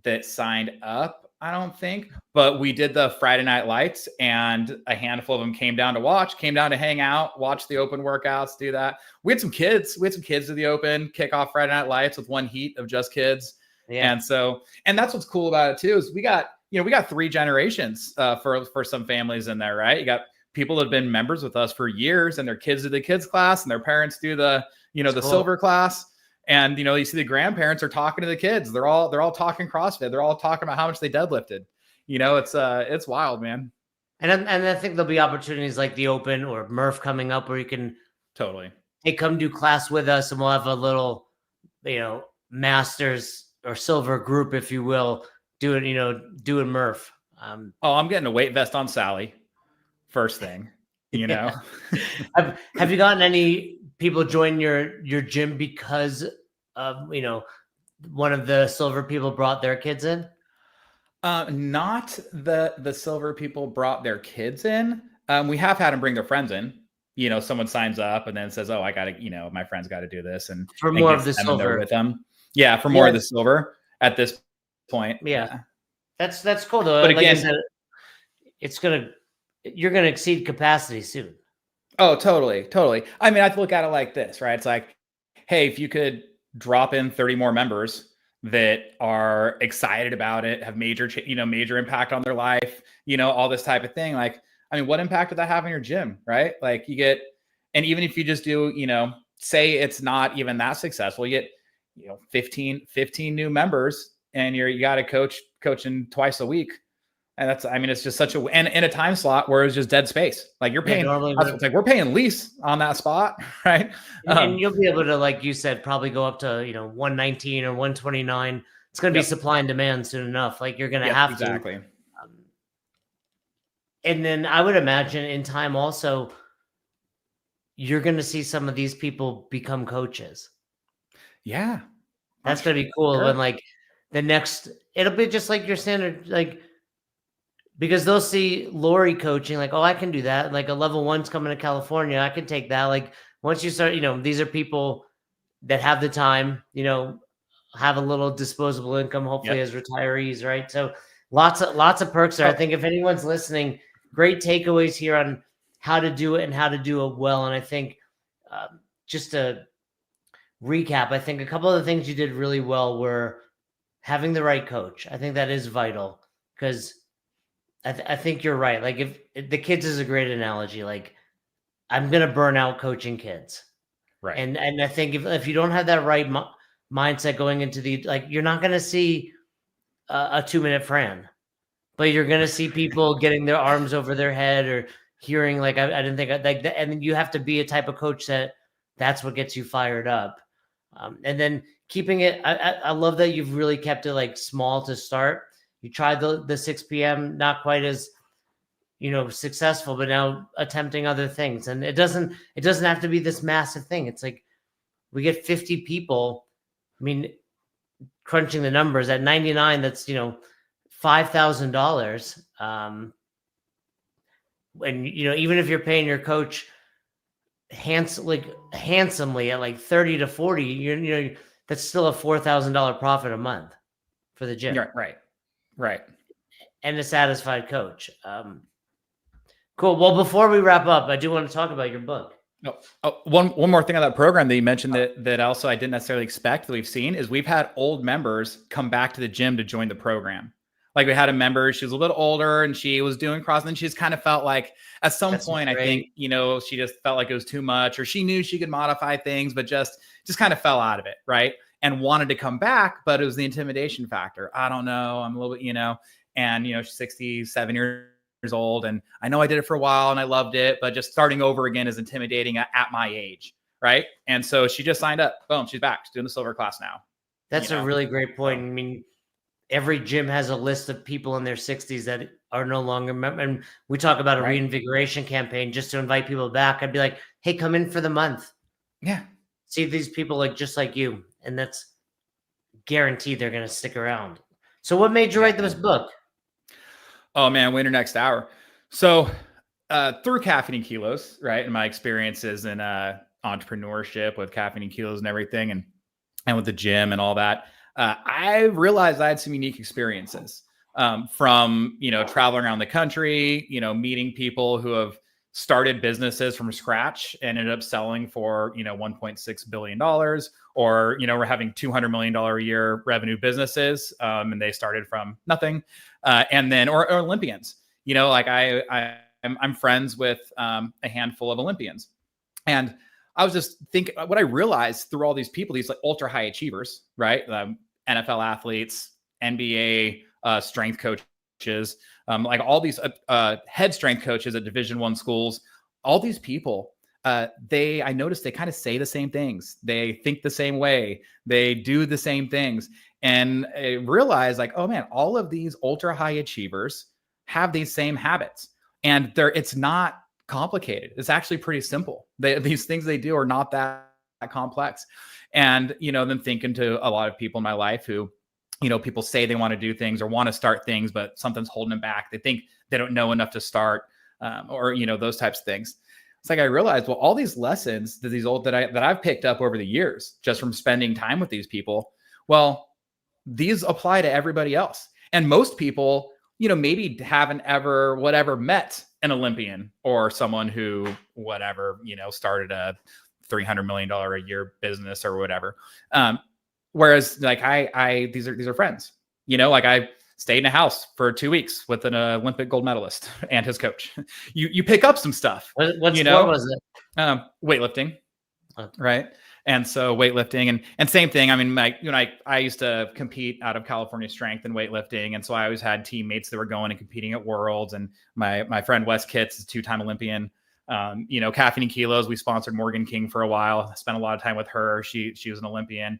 that signed up, I don't think, but we did the Friday night lights, and a handful of them came down to hang out, watch the open workouts, do that. We had some kids to the open, kick off Friday night lights with one heat of just kids. Yeah. And that's what's cool about it too, is we got 3 generations for some families in there, right? You got people that have been members with us for years, and their kids do the kids class, and their parents do the cool. Silver class. And, you see the grandparents are talking to the kids. They're all talking CrossFit. They're all talking about how much they deadlifted. It's wild, man. And I think there'll be opportunities like the open or Murph coming up where you can come do class with us, and we'll have a little, masters or silver group, if you will, doing Murph. I'm getting a weight vest on Sally. First thing, Have you gotten any people join your gym because of, one of the silver people brought their kids in? Not the silver people brought their kids in. We have had them bring their friends in. Someone signs up and then says, "Oh, I got to, my friend's got to do this," and for more of the silver with them. Yeah, for more of the silver at this point. Yeah, that's cool though. But again, like I said, you're gonna exceed capacity soon. Oh, totally. I mean, I look at it like this, right? It's like, hey, if you could drop in 30 more members that are excited about it, have major impact on their life, all this type of thing. Like, I mean, what impact would that have on your gym, right? Like and even if you just do, say it's not even that successful, you get, 15 new members, and you got a coaching twice a week. And it's just such and in a time slot where it's just dead space. Like you're paying, like we're paying lease on that spot, right? And you'll be able to, like you said, probably go up to, 119 or 129. It's going to be supply and demand soon enough. Like you're going to have to. And then I would imagine in time also, you're going to see some of these people become coaches. Yeah. That's going to be cool. When like it'll be just like your standard, like, because they'll see Lori coaching, like, oh, I can do that. Like a level 1's coming to California, I can take that. Like once you start, these are people that have the time, have a little disposable income, hopefully as retirees, right? So lots of perks there. I think if anyone's listening, great takeaways here on how to do it and how to do it well. And I think just to recap, I think a couple of the things you did really well were having the right coach. I think that is vital, because I think you're right. Like if the kids is a great analogy. Like I'm going to burn out coaching kids. Right. And I think if you don't have that right mindset going into you're not going to see a 2-minute Fran, but you're going to see people getting their arms over their head or hearing like, I didn't think like that. And then you have to be a type of coach that's what gets you fired up. And then keeping it, I love that you've really kept it like small to start. You tried the 6 p.m., not quite as, successful, but now attempting other things. And it doesn't have to be this massive thing. It's like we get 50 people. I mean, crunching the numbers at 99, that's, $5,000. And, even if you're paying your coach handsomely at like 30 to 40, that's still a $4,000 profit a month for the gym. Right. And a satisfied coach. Cool. Well, before we wrap up, I do want to talk about your book. One more thing on that program that you mentioned that also I didn't necessarily expect that we've seen is we've had old members come back to the gym to join the program. Like we had a member, she was a little older and she was doing CrossFit, and she just kind of felt like at some That's point, great. I think, she just felt like it was too much, or she knew she could modify things, but just kind of fell out of it. Right. And wanted to come back, but it was the intimidation factor. I don't know. I'm a little bit, and, she's 67 years old. And I know I did it for a while and I loved it, but just starting over again is intimidating at my age. Right. And so she just signed up. Boom. She's back. She's doing the silver class now. That's a really great point. I mean, every gym has a list of people in their 60s that are no longer and we talk about a reinvigoration campaign just to invite people back. I'd be like, hey, come in for the month. Yeah. See these people just like you. And that's guaranteed they're going to stick around. So what made you write this book? Oh man, winter next hour. So through Caffeine Kilos, right? And my experiences in entrepreneurship with Caffeine Kilos and everything, and with the gym and all that, I realized I had some unique experiences from, traveling around the country, meeting people who have started businesses from scratch and ended up selling for, $1.6 billion, or, we're having $200 million a year revenue businesses. And they started from nothing. And then, or Olympians, like I'm friends with a handful of Olympians. And I was just thinking, what I realized through all these people, these like ultra high achievers, right? NFL athletes, NBA strength coaches, like all these head strength coaches at Division I schools, all these people, I noticed they kind of say the same things. They think the same way. They do the same things. And I realized like, oh man, all of these ultra high achievers have these same habits, and it's not complicated. It's actually pretty simple. These things they do are not that complex. And, then thinking to a lot of people in my life who, people say they want to do things or want to start things, but something's holding them back. They think they don't know enough to start, or, those types of things. It's like, I realized, well, all these lessons that I've picked up over the years, just from spending time with these people, well, these apply to everybody else. And most people, maybe haven't ever met an Olympian or someone who, started a $300 million a year business or whatever. Whereas like these are friends, like I stayed in a house for 2 weeks with an Olympic gold medalist and his coach. You pick up some stuff. What sport was it? Weightlifting. Right. And so weightlifting and same thing. I mean, I used to compete out of California Strength and weightlifting. And so I always had teammates that were going and competing at Worlds. And my friend Wes Kitts is a 2-time Olympian. Caffeine Kilos, we sponsored Morgan King for a while. I spent a lot of time with her. She was an Olympian.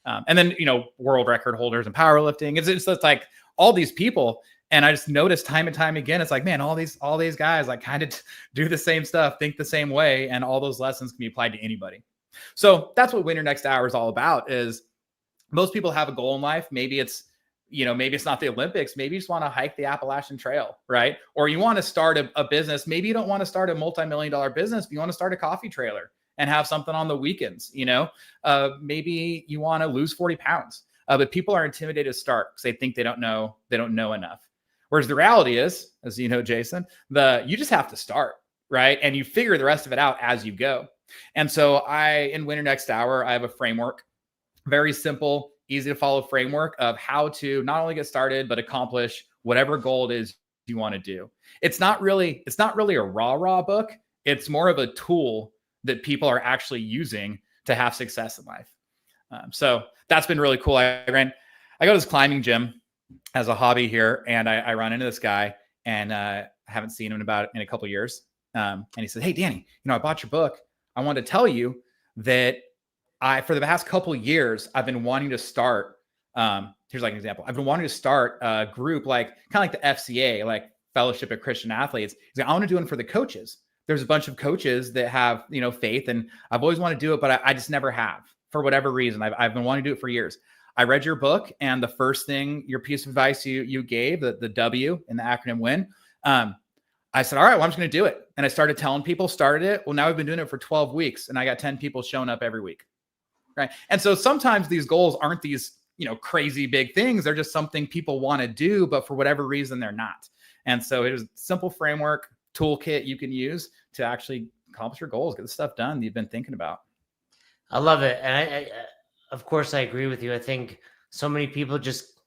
And then, world record holders in powerlifting. It's like all these people. And I just noticed time and time again, it's like, man, all these guys like kind of do the same stuff, think the same way. And all those lessons can be applied to anybody. So that's what Winter Next Hour is all about. Is most people have a goal in life. Maybe it's, maybe it's not the Olympics. Maybe you just want to hike the Appalachian Trail, right? Or you want to start a business. Maybe you don't want to start a multi-million-dollar business, but you want to start a coffee trailer and have something on the weekends. Maybe you want to lose 40 pounds, but people are intimidated to start because they think they don't know enough. Whereas the reality is, as you know, Jason, you just have to start, right? And you figure the rest of it out as you go. And so in Winter Next Hour, I have a framework, very simple, easy to follow framework of how to not only get started, but accomplish whatever goal it is you want to do. It's not really a raw book. It's more of a tool that people are actually using to have success in life. So that's been really cool. I go to this climbing gym as a hobby here, and I run into this guy, and I haven't seen him in a couple of years. And he said, "Hey, Danny, I bought your book. I wanted to tell you that for the past couple of years, I've been wanting to start. Here's like an example. I've been wanting to start a group kind of like the FCA, like Fellowship of Christian Athletes. He's like, I want to do one for the coaches. There's a bunch of coaches that have, faith, and I've always wanted to do it, but I just never have for whatever reason. I've been wanting to do it for years. I read your book, and the first thing, your piece of advice you gave, the W in the acronym WIN, I said, all right, well, I'm just going to do it. And I started telling people, started it. Well, now we've been doing it for 12 weeks, and I got 10 people showing up every week. Right. And so sometimes these goals aren't these, crazy big things. They're just something people want to do, but for whatever reason, they're not. And so it was a simple framework, toolkit you can use to actually accomplish your goals, get the stuff done that you've been thinking about. I love it. And I of course, I agree with you. I think so many people just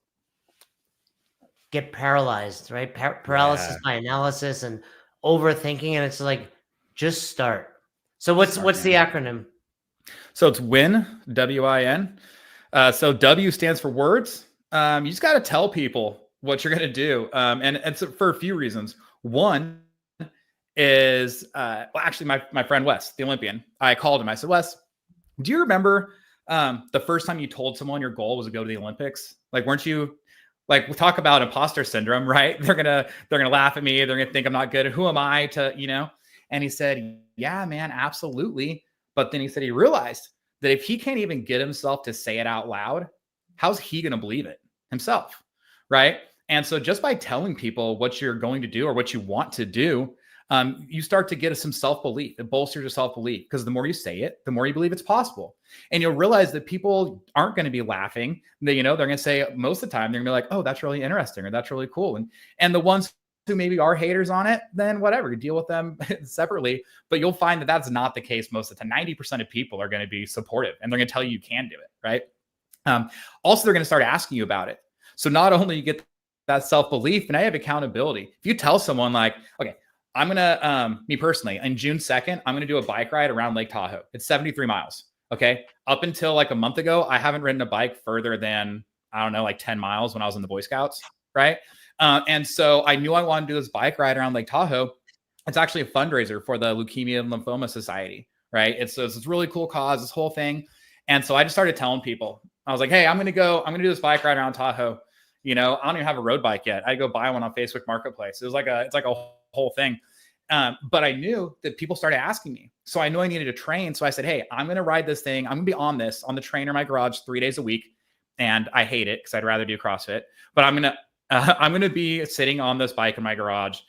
get paralyzed, right? Paralysis by analysis and overthinking. And it's like, just start. So what's the acronym? So it's WIN, W-I-N. So W stands for words. You just got to tell people what you're going to do. And it's for a few reasons. One is, well, actually my friend Wes, the Olympian, I called him. I said, Wes, do you remember the first time you told someone your goal was to go to the Olympics? Like, weren't you like, we talk about imposter syndrome, right? They're going to laugh at me. They're going to think I'm not good. Who am I to, you know? And he said, yeah, man, absolutely. But then he said he realized that if he can't even get himself to say it out loud, how's he going to believe it himself? Right. And so just by telling people what you're going to do or what you want to do, you start to get some self-belief. It bolsters your self-belief because the more you say it, the more you believe it's possible. And you'll realize that people aren't going to be laughing. They're going to say most of the time, they're going to be like, oh, that's really interesting, or that's really cool. And the ones who maybe are haters on it, then whatever, you deal with them separately. But you'll find that that's not the case most of the time. 90% of people are going to be supportive and they're going to tell you can do it, right? Also, they're going to start asking you about it. So not only you get that self-belief, and I have accountability. If you tell someone like, okay, I'm going to, me personally, on June 2nd, I'm going to do a bike ride around Lake Tahoe. It's 73 miles. Okay. Up until like a month ago, I haven't ridden a bike further than, I don't know, like 10 miles when I was in the Boy Scouts. Right. And so I knew I wanted to do this bike ride around Lake Tahoe. It's actually a fundraiser for the Leukemia and Lymphoma Society. Right. It's this really cool cause, this whole thing. And so I just started telling people, I was like, hey, I'm going to do this bike ride around Tahoe. You know, I don't even have a road bike yet. I go buy one on Facebook Marketplace. It's like a whole thing. But I knew that people started asking me. So I knew I needed to train. So I said, hey, I'm going to ride this thing. I'm going to be on the trainer in my garage 3 days a week. And I hate it because I'd rather do CrossFit, but I'm going to be sitting on this bike in my garage,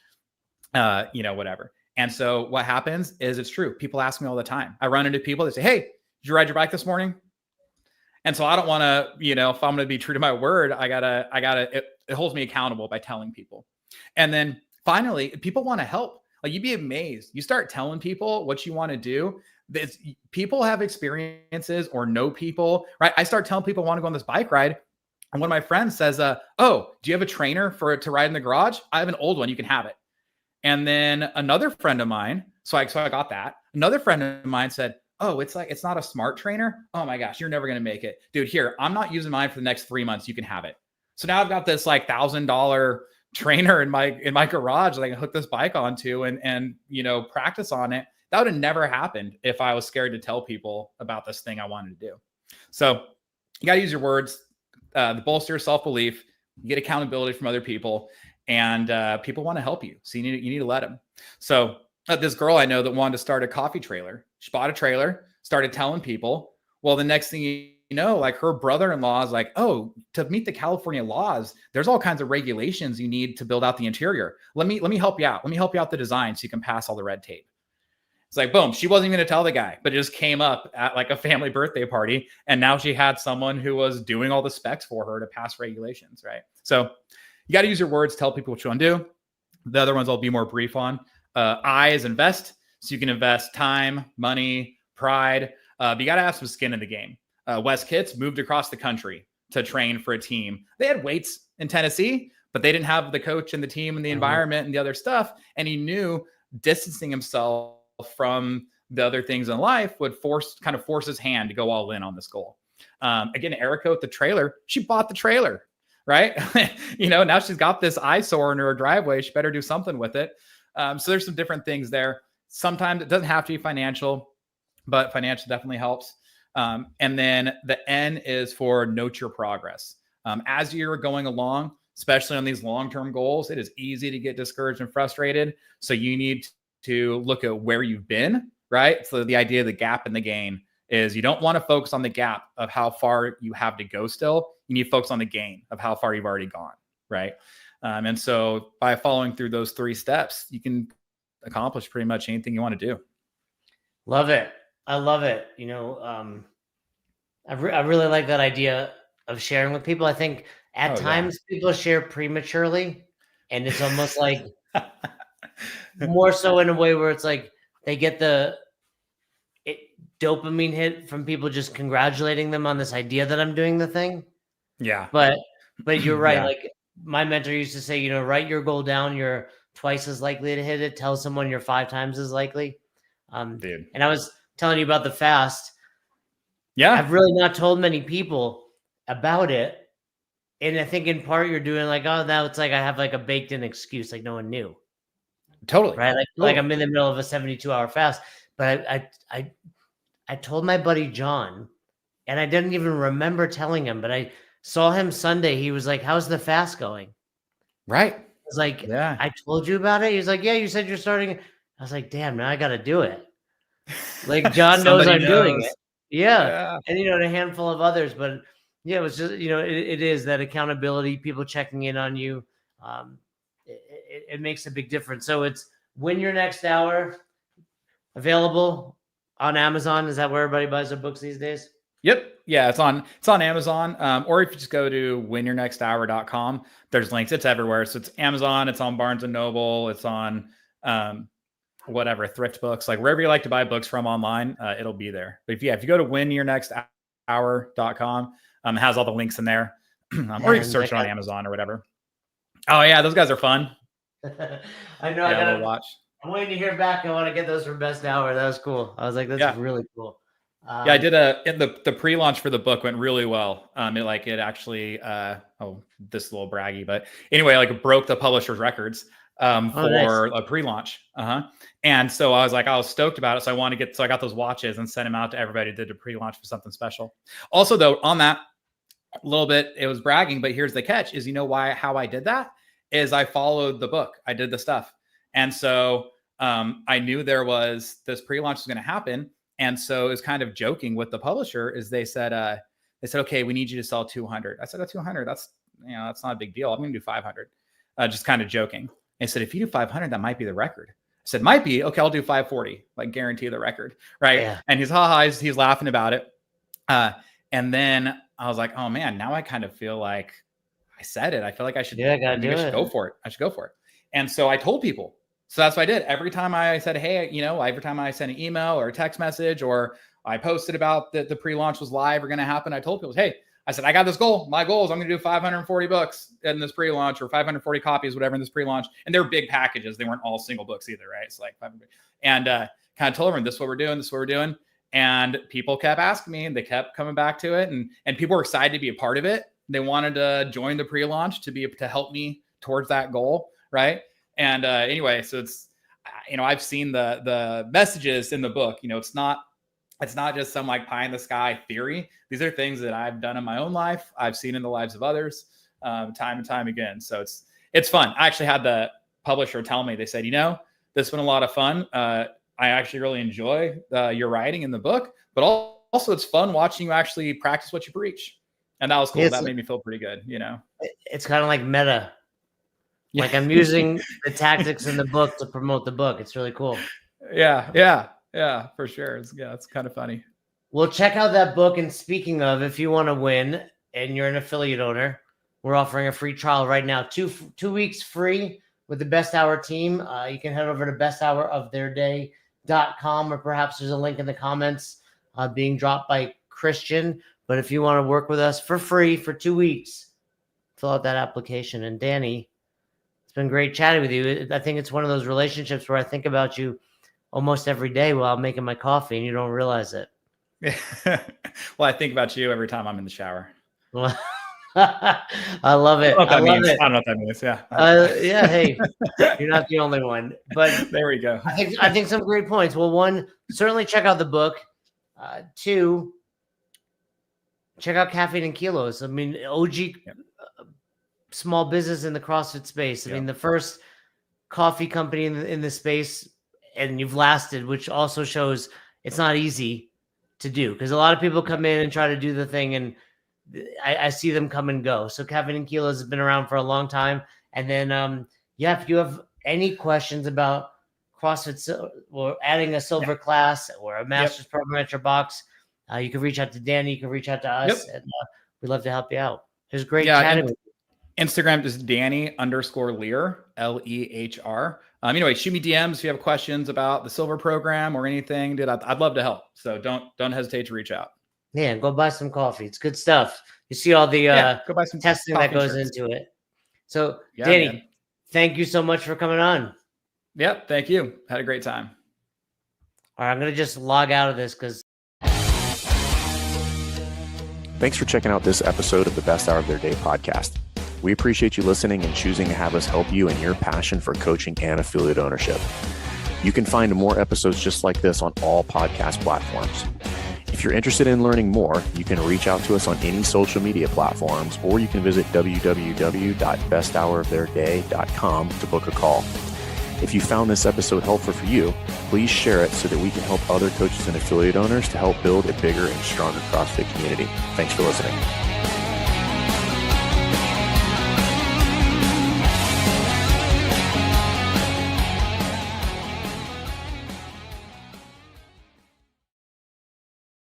whatever. And so what happens is it's true. People ask me all the time. I run into people that say, hey, did you ride your bike this morning? And so I don't want to, if I'm going to be true to my word, it holds me accountable by telling people. And then finally, people want to help. Like, you'd be amazed. You start telling people what you want to do. People have experiences or know people, right? I start telling people I want to go on this bike ride. And one of my friends says, oh, do you have a trainer to ride in the garage? I have an old one. You can have it. And then another friend of mine, so I got that. Another friend of mine said, oh, it's not a smart trainer. Oh my gosh, you're never going to make it. Dude, here, I'm not using mine for the next 3 months. You can have it. So now I've got this like $1,000 trainer in my garage that I can hook this bike onto and practice on it. That would have never happened if I was scared to tell people about this thing I wanted to do. So you got to use your words, bolster your self-belief, get accountability from other people, and people want to help you. So you need to let them. So this girl I know that wanted to start a coffee trailer. She bought a trailer, started telling people. Well, the next thing you know, like, her brother-in-law is like, oh, to meet the California laws, there's all kinds of regulations you need to build out the interior. Let me help you out. Let me help you out the design so you can pass all the red tape. It's like, boom, she wasn't even going to tell the guy, but it just came up at like a family birthday party. And now she had someone who was doing all the specs for her to pass regulations, right? So you got to use your words, tell people what you want to do. The other ones I'll be more brief on. I is invest. So you can invest time, money, pride. But you got to have some skin in the game. Wes Kitts moved across the country to train for a team. They had weights in Tennessee, but they didn't have the coach and the team and the environment and the other stuff. And he knew distancing himself from the other things in life would force his hand to go all in on this goal. Again, Erica with the trailer, she bought the trailer, right? Now she's got this eyesore in her driveway. She better do something with it. So there's some different things there. Sometimes it doesn't have to be financial, but financial definitely helps. And then the N is for note your progress. As you're going along, especially on these long-term goals, it is easy to get discouraged and frustrated. So you need to look at where you've been, right? So the idea of the gap and the gain is you don't want to focus on the gap of how far you have to go still. You need to focus on the gain of how far you've already gone, right? And so by following through those 3 steps, you can accomplish pretty much anything you want to do. Love it. I love it. I really like that idea of sharing with people. I think at times people share prematurely, and it's almost like more so in a way where it's like they get the dopamine hit from people just congratulating them on this idea that I'm doing the thing. Yeah. But you're right. Yeah. Like, my mentor used to say, write your goal down. You're twice as likely to hit it. Tell someone you're 5 times as likely. Dude. And I was telling you about the fast. Yeah. I've really not told many people about it. And I think in part you're doing like, oh, now it's like I have like a baked in excuse, like no one knew. Totally. Right. Like, totally. like I'm in the middle of a 72-hour fast. But I told my buddy John, and I didn't even remember telling him, but I saw him Sunday. He was like, how's the fast going? Right. I was like, Yeah. I told you about it. He's like, yeah, you said you're starting. I was like, damn, now I got to do it. Like John knows I'm doing it. Yeah. And, and a handful of others, but yeah, it was just, it is that accountability, people checking in on you. It makes a big difference. So it's Win Your Next Hour, available on Amazon. Is that where everybody buys their books these days? Yep. Yeah, it's on Amazon. Or if you just go to winyournexthour.com, there's links. It's everywhere. So it's Amazon, it's on Barnes and Noble, it's on whatever, thrift books, like wherever you like to buy books from online, it'll be there. But if you go to winyournexthour.com, it has all the links in there. Or you can search it on Amazon or whatever. Oh yeah, those guys are fun. I know. Yeah, I gotta watch. I'm waiting to hear back. I want to get those from Best Hour. That was cool. I was like, that's really cool. Yeah, I did the pre-launch for the book went really well. It actually this is a little braggy, but anyway, like broke the publisher's records for a pre-launch. And so I was stoked about it. So I got those watches and sent them out to everybody who did a pre-launch for something special. Also though, on that a little bit, it was bragging, but here's the catch is, how I did that is I followed the book. I did the stuff. And so I knew there was this pre-launch was going to happen. And so it was kind of joking with the publisher is they said, okay, we need you to sell 200. I said, 200, that's not a big deal. I'm going to do 500. Just kind of joking. They said, if you do 500, that might be the record. I said, might be. Okay, I'll do 540, like guarantee the record. Right. Yeah. And he's laughing about it. And then I was like, oh man, now I kind of feel like I said it. I feel like I should, I should go for it. I should go for it. And so I told people. So that's what I did. Every time I said, hey, every time I sent an email or a text message, or I posted about that the pre-launch was live or going to happen, I told people, hey, I said, I got this goal. My goal is I'm going to do 540 books in this pre-launch, or 540 copies, whatever, in this pre-launch. And they're big packages. They weren't all single books either, right? It's like 500. And kind of told everyone, this is what we're doing. This is what we're doing. And people kept asking me, and they kept coming back to it. And people were excited to be a part of it. They wanted to join the pre-launch to help me towards that goal, right? And anyway, so it's, I've seen the messages in the book. It's not just some like pie in the sky theory. These are things that I've done in my own life. I've seen in the lives of others time and time again. So it's fun. I actually had the publisher tell me, they said, this has been a lot of fun. I actually really enjoy your writing in the book, but also it's fun watching you actually practice what you preach. And that was cool. That made me feel pretty good. It's kind of like meta. Like I'm using the tactics in the book to promote the book. It's really cool. Yeah, for sure. It's kind of funny. Well, check out that book. And speaking of, if you want to win and you're an affiliate owner, we're offering a free trial right now. 2 weeks free with the Best Hour team. You can head over to besthouroftheirday.com, or perhaps there's a link in the comments being dropped by Christian. But if you want to work with us for free for 2 weeks, fill out that application. And Danny, it's been great chatting with you. I think it's one of those relationships where I think about you almost every day while I'm making my coffee, and you don't realize it. Well, I think about you every time I'm in the shower. I love it. I don't know what that means. Yeah. Yeah. Hey, you're not the only one, but there we go. I think some great points. Well, one, certainly check out the book. 2, check out Caffeine Kilos. I mean, OG small business in the CrossFit space. I mean, the first coffee company in the space, and you've lasted, which also shows it's not easy to do, because a lot of people come in and try to do the thing, and I see them come and go. So Caffeine Kilos has been around for a long time. And then, if you have any questions about CrossFit or adding a silver class or a master's program at your box, you can reach out to Danny. You can reach out to us, and we'd love to help you out. It was great chatting with you. Instagram is Danny_Lehr, Lehr. Anyway, shoot me DMs if you have questions about the silver program or anything. Dude, I'd love to help. So don't hesitate to reach out. Yeah, go buy some coffee. It's good stuff. You see all the go buy some testing that goes into it. So, Yeah, Danny, man. thank you so much for coming on. Yep. Thank you. Had a great time. All right, I'm going to just log out of this because Thanks for checking out this episode of the Best Hour of Their Day podcast. We appreciate you listening and choosing to have us help you in your passion for coaching and affiliate ownership. You can find more episodes just like this on all podcast platforms. If you're interested in learning more, you can reach out to us on any social media platforms, or you can visit www.besthouroftheirday.com to book a call. If you found this episode helpful for you, please share it so that we can help other coaches and affiliate owners to help build a bigger and stronger CrossFit community. Thanks for listening.